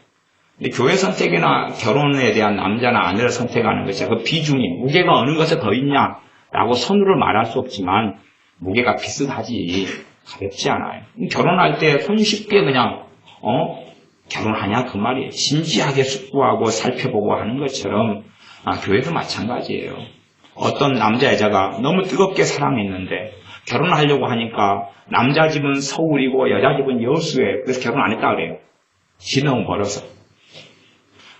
A: 근데 교회 선택이나 결혼에 대한 남자나 아내를 선택하는 것이 그 비중이 무게가 어느 것에 더 있냐라고 선으로 말할 수 없지만 무게가 비슷하지 가볍지 않아요. 결혼할 때 손쉽게 그냥 결혼하냐 그 말이에요. 진지하게 숙고하고 살펴보고 하는 것처럼 교회도 마찬가지예요. 어떤 남자 여자가 너무 뜨겁게 사랑했는데 결혼하려고 하니까 남자 집은 서울이고 여자 집은 여수에 그래서 결혼 안 했다 그래요. 지너무 멀어서.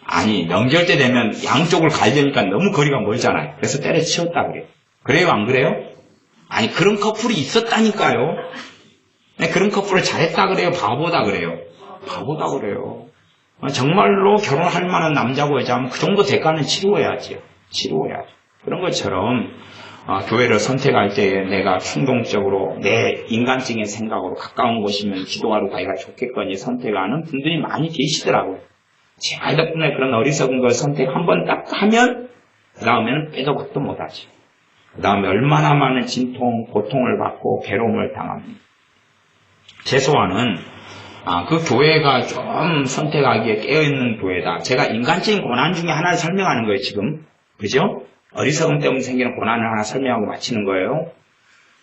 A: 아니 명절 때 되면 양쪽을 가려니까 너무 거리가 멀잖아요. 그래서 때려치웠다 그래요. 그래요 안 그래요? 아니 그런 커플이 있었다니까요. 그런 커플을 잘했다 그래요? 바보다 그래요? 바보다 그래요. 정말로 결혼할 만한 남자고 여자면 그 정도 대가는 치루어야죠. 치루어야죠. 그런 것처럼 교회를 선택할 때에 내가 충동적으로 내 인간적인 생각으로 가까운 곳이면 기도하러 가기가 좋겠거니 선택하는 분들이 많이 계시더라고요. 제가 덕분에 그런 어리석은 걸 선택 한번 딱 하면 그 다음에는 빼도 박도 못하죠. 그 다음에 얼마나 많은 진통, 고통을 받고 괴로움을 당합니다. 최소한은 그 교회가 좀 선택하기에 깨어있는 교회다. 제가 인간적인 고난 중에 하나를 설명하는 거예요, 지금. 그죠? 어리석음 때문에 생기는 고난을 하나 설명하고 마치는 거예요.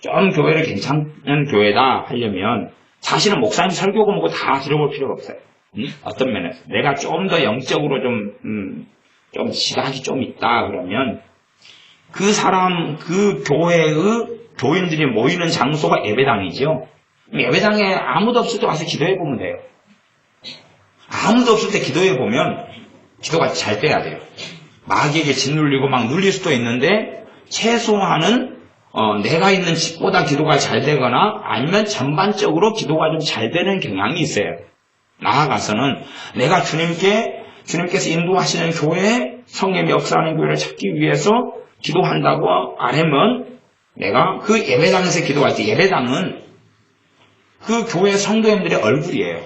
A: 좀 교회를 괜찮은 교회다 하려면 사실은 목사님 설교고 뭐고 다 들어볼 필요가 없어요. 어떤 면에서. 내가 좀 더 영적으로 좀 지각이 좀 있다 그러면 그 사람, 그 교회의 교인들이 모이는 장소가 예배당이죠. 예배당에 아무도 없을 때 와서 기도해보면 돼요. 아무도 없을 때 기도해보면 기도가 잘 돼야 돼요. 마귀에게 짓눌리고 막 눌릴 수도 있는데 최소한은 내가 있는 집보다 기도가 잘 되거나 아니면 전반적으로 기도가 좀 잘 되는 경향이 있어요. 나아가서는 내가 주님께서 인도하시는 교회, 성령의 역사하는 교회를 찾기 위해서 기도한다고 하려면 내가 그 예배당에서 기도할 때 예배당은 그 교회 성도님들의 얼굴이에요.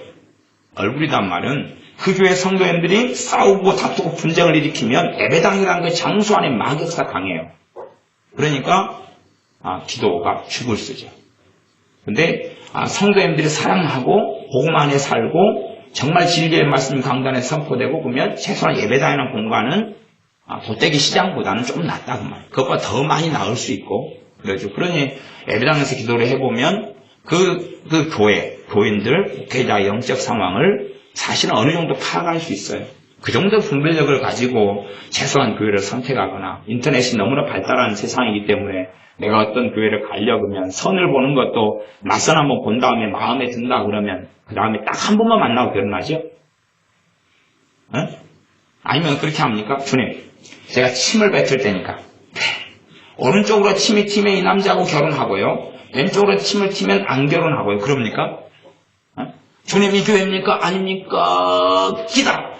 A: 얼굴이란 말은 그 교회 성도님들이 싸우고 다투고 분쟁을 일으키면 예배당이라는 그 장소 안에 마격사 강해요. 그러니까 기도가 죽을 쓰죠. 근데 성도님들이 사랑하고 복음 안에 살고 정말 진리의 말씀이 강단에 선포되고 그러면 최소한 예배당이라는 공간은 도떼기 시장보다는 좀 낫다 그 말. 그것보다 더 많이 나을 수 있고 그러죠. 그러니 예배당에서 기도를 해보면 그 교인들, 목회자 영적 상황을 사실은 어느 정도 파악할 수 있어요. 그 정도 분별력을 가지고 최소한 교회를 선택하거나 인터넷이 너무나 발달한 세상이기 때문에 내가 어떤 교회를 가려고 하면 선을 보는 것도 낯선 한번 본 다음에 마음에 든다 그러면 그 다음에 딱 한 번만 만나고 결혼하죠? 아니면 그렇게 합니까? 주님, 제가 침을 뱉을 테니까 오른쪽으로 침이 튀면 이 남자하고 결혼하고요. 왼쪽으로 침을 튀면 안 결혼하고요. 그럽니까? 주님이 교회입니까? 아닙니까? 기다!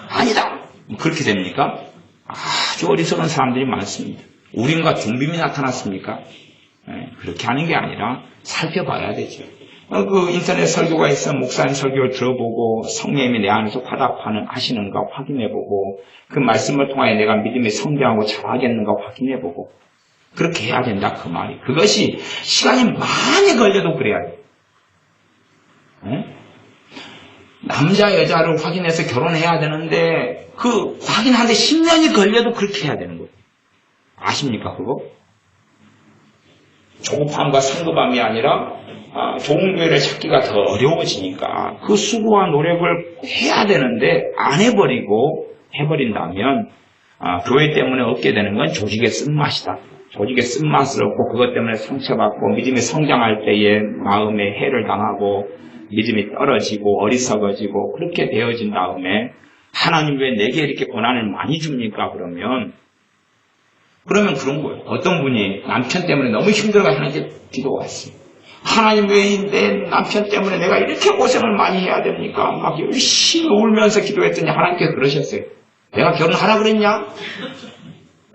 A: 아니다! 그렇게 됩니까? 아주 어리석은 사람들이 많습니다. 우림과 둥빔이 나타났습니까? 그렇게 하는 게 아니라 살펴봐야 되죠. 그 인터넷 설교가 있으면 목사님 설교를 들어보고 성령님이 내 안에서 하시는가 확인해보고 그 말씀을 통하여 내가 믿음에 성장하고 잘하겠는가 확인해보고 그렇게 해야 된다 그 말이. 그것이 시간이 많이 걸려도 그래야 돼. 남자 여자를 확인해서 결혼해야 되는데 그 확인하는데 10년이 걸려도 그렇게 해야 되는 거예요. 아십니까 그거? 조급함과 성급함이 아니라 좋은 교회를 찾기가 더 어려워지니까 그 수고와 노력을 해야 되는데 안 해버린다면 교회 때문에 얻게 되는 건 조직의 쓴맛이다. 조직의 쓴맛을 얻고 그것 때문에 상처받고 믿음이 성장할 때에 마음에 해를 당하고 믿음이 떨어지고 어리석어지고 그렇게 되어진 다음에 하나님 왜 내게 이렇게 고난을 많이 줍니까? 그러면 그런 거예요. 어떤 분이 남편 때문에 너무 힘들어서 하나님께 기도가 왔어요. 하나님 왜 내 남편 때문에 내가 이렇게 고생을 많이 해야 됩니까? 막 열심히 울면서 기도했더니 하나님께서 그러셨어요. 내가 결혼하라 그랬냐?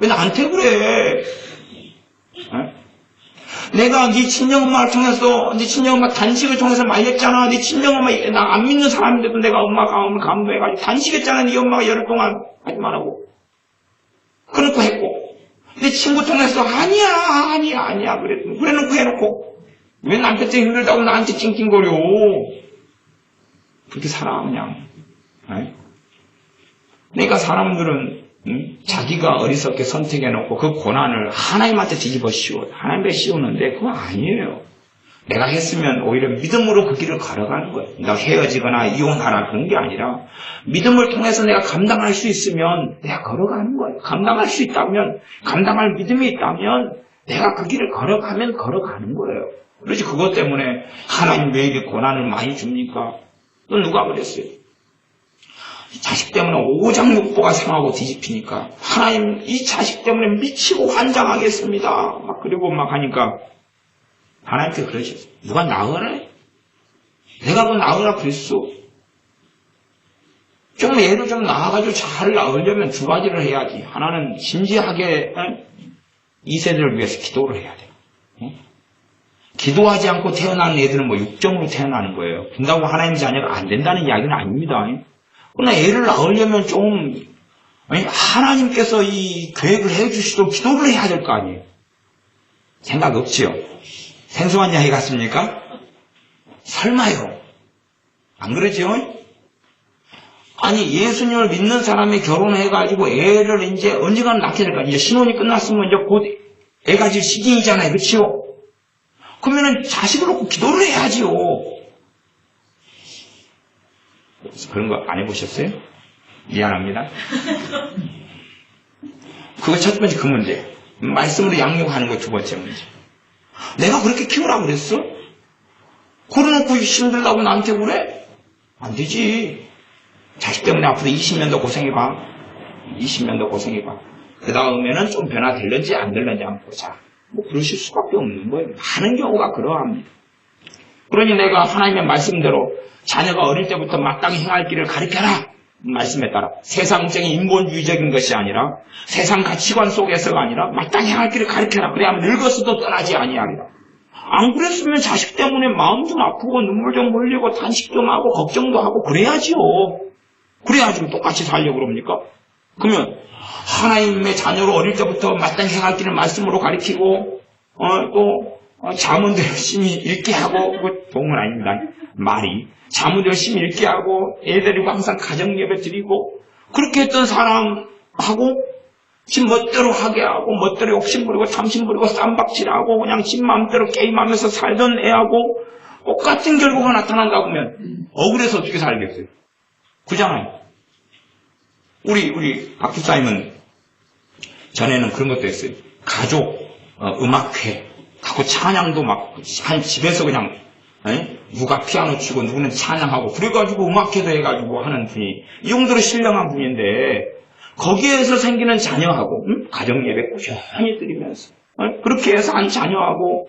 A: 왜 나한테 그래? 내가 네 친정엄마를 통해서, 네 친정엄마 단식을 통해서 말렸잖아. 네 친정엄마, 나 안 믿는 사람인데도 내가 엄마가 감동해가지고 단식했잖아. 네 엄마가 열흘 동안 하지 말라고. 그래놓고 했고. 내 친구 통해서 아니야. 그래놓고 해놓고. 왜 남편 때문에 힘들다고 나한테 찡찡거려. 그렇게 살아, 그냥. 그러니까 사람들은 자기가 어리석게 선택해놓고 그 고난을 하나님한테 뒤집어 씌워요. 하나님께 씌우는데 그거 아니에요. 내가 했으면 오히려 믿음으로 그 길을 걸어가는 거예요. 내가 헤어지거나 이혼하라 그런 게 아니라 믿음을 통해서 내가 감당할 수 있으면 내가 걸어가는 거예요. 감당할 수 있다면, 감당할 믿음이 있다면 내가 그 길을 걸어가면 걸어가는 거예요. 그렇지 그것 때문에 하나님 왜 이렇게 고난을 많이 줍니까? 또 누가 그랬어요? 자식 때문에 오장육부가 상하고 뒤집히니까 하나님 이 자식 때문에 미치고 환장하겠습니다. 막 그리고 막 하니까 하나님께 그러셨어요. 누가 낳으라? 내가 뭐 낳으라 그랬어. 좀 애를 좀 낳아가지고 잘 낳으려면 두 가지를 해야지. 하나는 진지하게 이 세대를 위해서 기도를 해야 돼요. 기도하지 않고 태어나는 애들은 뭐 육정으로 태어나는 거예요. 근다고 하나님 자녀가 안 된다는 이야기는 아닙니다. 그러나 애를 낳으려면 좀 하나님께서 이 계획을 해주시도록 기도를 해야 될 거 아니에요. 생각 없지요? 생소한 이야기 같습니까? 설마요. 안 그러지요? 아니 예수님을 믿는 사람이 결혼해가지고 애를 이제 언젠가는 낳게 될까? 이제 신혼이 끝났으면 이제 곧 애 가질 시기이잖아요. 그렇지요? 그러면은 자식을 놓고 기도를 해야지요. 그런 거 안 해보셨어요? 미안합니다. 그거 첫 번째 그 문제. 말씀으로 양육하는 거 두 번째 문제. 내가 그렇게 키우라고 그랬어? 그러놓고 힘들다고 나한테 그래? 안 되지. 자식 때문에 앞으로 20년 더 고생해봐. 20년 더 고생해봐. 그 다음에는 좀 변화될는지 안 될는지 한번 보자. 뭐 그러실 수밖에 없는 거예요. 많은 경우가 그러합니다. 그러니 내가 하나님의 말씀대로 자녀가 어릴 때부터 마땅히 행할 길을 가르쳐라. 말씀에 따라 세상적인 인본주의적인 것이 아니라 세상 가치관 속에서가 아니라 마땅히 행할 길을 가르쳐라. 그래야 늙어서도 떠나지 아니하리라. 안 그랬으면 자식 때문에 마음 좀 아프고 눈물 좀 흘리고 단식 좀 하고 걱정도 하고 그래야지요. 그래야지 똑같이 살려고 그럽니까? 그러면 하나님의 자녀로 어릴 때부터 마땅히 행할 길을 말씀으로 가르치고 또 잠언도 열심히 읽게 하고 그거 좋은 건 아닙니다. 말이 잠언도 열심히 읽게 하고 애 데리고 항상 가정예배 드리고 그렇게 했던 사람하고 지 멋대로 하게 하고 멋대로 욕심부리고 탐심부리고 쌈박질하고 그냥 지 마음대로 게임하면서 살던 애하고 똑같은 결과가 나타난다고 하면 억울해서 어떻게 살겠어요? 그잖아요. 우리 박 집사님은 전에는 그런 것도 했어요. 가족 음악회 하고 찬양도 막 한 집에서 그냥 누가 피아노 치고 누구는 찬양하고 그래가지고 음악회도 해가지고 하는 분이 이 정도로 신령한 분인데 거기에서 생기는 자녀하고 가정예배 꾸준히 드리면서 그렇게 해서 한 자녀하고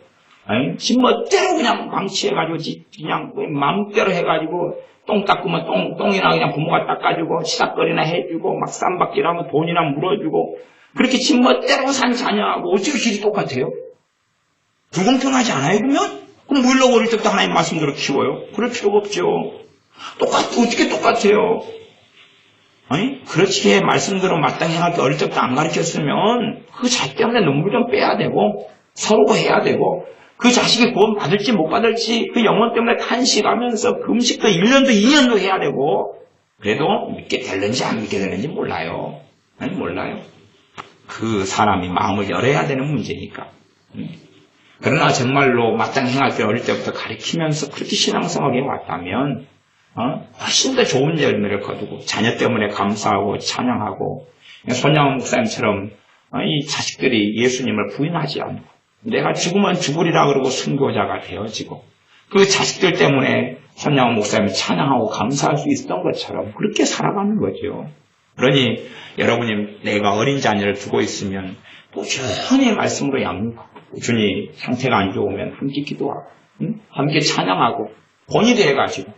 A: 지 멋대로 그냥 방치해가지고 그냥 마음대로 해가지고 똥 닦으면 똥이나 그냥 부모가 닦아주고 치닥거리나 해주고 막 쌈박질하면 돈이나 물어주고 그렇게 지 멋대로 산 자녀하고 어떻게 길이 똑같아요? 불공평하지 않아요 그러면? 그럼 뭐라고 어릴 때부터 하나님 말씀대로 키워요? 그럴 필요가 없죠. 어떻게 똑같아요? 아니 그렇게 말씀대로 마땅히 행할 때 어릴 때부터 안 가르쳤으면 그 자식 때문에 눈물 좀 빼야 되고 서로 해야 되고 그 자식이 구원 받을지 못 받을지 그 영혼 때문에 탄식하면서 금식도 1년도 2년도 해야 되고 그래도 믿게 되는지 안 믿게 되는지 몰라요. 아니 몰라요. 그 사람이 마음을 열어야 되는 문제니까. 그러나 정말로 마땅히 행할 때 어릴 때부터 가르치면서 그렇게 신앙성하게 왔다면 훨씬 더 좋은 열매를 거두고 자녀 때문에 감사하고 찬양하고 손양원 목사님처럼 이 자식들이 예수님을 부인하지 않고 내가 죽으면 죽으리라 그러고 순교자가 되어지고 그 자식들 때문에 선양원 목사님이 찬양하고 감사할 수 있었던 것처럼 그렇게 살아가는 거죠. 그러니 여러분이 내가 어린 자녀를 두고 있으면 꾸준히 말씀으로 꾸준히 상태가 안 좋으면 함께 기도하고 함께 찬양하고 본이 돼가지고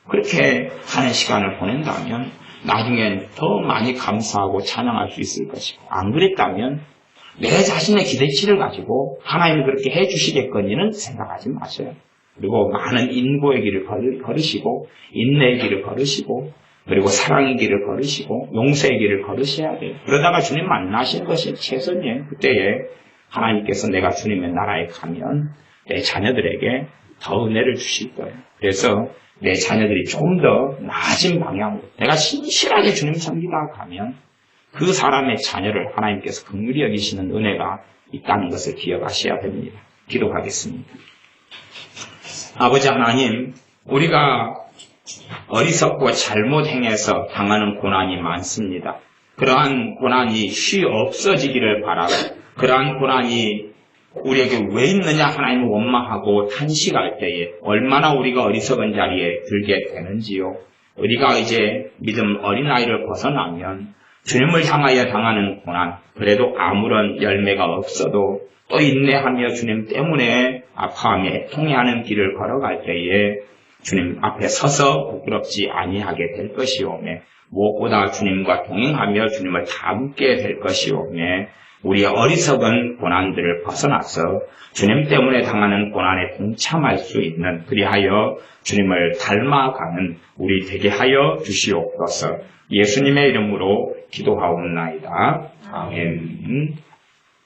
A: 그렇게 하는 시간을 보낸다면 나중엔 더 많이 감사하고 찬양할 수 있을 것이고, 안 그랬다면 내 자신의 기대치를 가지고 하나님이 그렇게 해주시겠거니는 생각하지 마세요. 그리고 많은 인고의 길을 걸으시고 인내의 길을 걸으시고 그리고 사랑의 길을 걸으시고 용서의 길을 걸으셔야 돼요. 그러다가 주님 만나시는 것이 최선이에요. 그때에 하나님께서 내가 주님의 나라에 가면 내 자녀들에게 더 은혜를 주실 거예요. 그래서 내 자녀들이 좀 더 나아진 방향으로 내가 신실하게 주님 섬기다 가면 그 사람의 자녀를 하나님께서 긍휼히 여기시는 은혜가 있다는 것을 기억하셔야 됩니다. 기도하겠습니다. 아버지 하나님, 우리가 어리석고 잘못 행해서 당하는 고난이 많습니다. 그러한 고난이 쉬 없어지기를 바라고, 그러한 고난이 우리에게 왜 있느냐 하나님을 원망하고 탄식할 때에 얼마나 우리가 어리석은 자리에 들게 되는지요. 우리가 이제 믿음 어린아이를 벗어나면 주님을 향하여 당하는 고난, 그래도 아무런 열매가 없어도 또 인내하며 주님 때문에 아파하며 통해하는 길을 걸어갈 때에 주님 앞에 서서 부끄럽지 아니하게 될 것이오매, 무엇보다 주님과 동행하며 주님을 닮게 될 것이오매, 우리의 어리석은 고난들을 벗어나서 주님 때문에 당하는 고난에 동참할 수 있는, 그리하여 주님을 닮아가는 우리 되게 하여 주시옵소서. 예수님의 이름으로 기도하옵나이다. 아멘.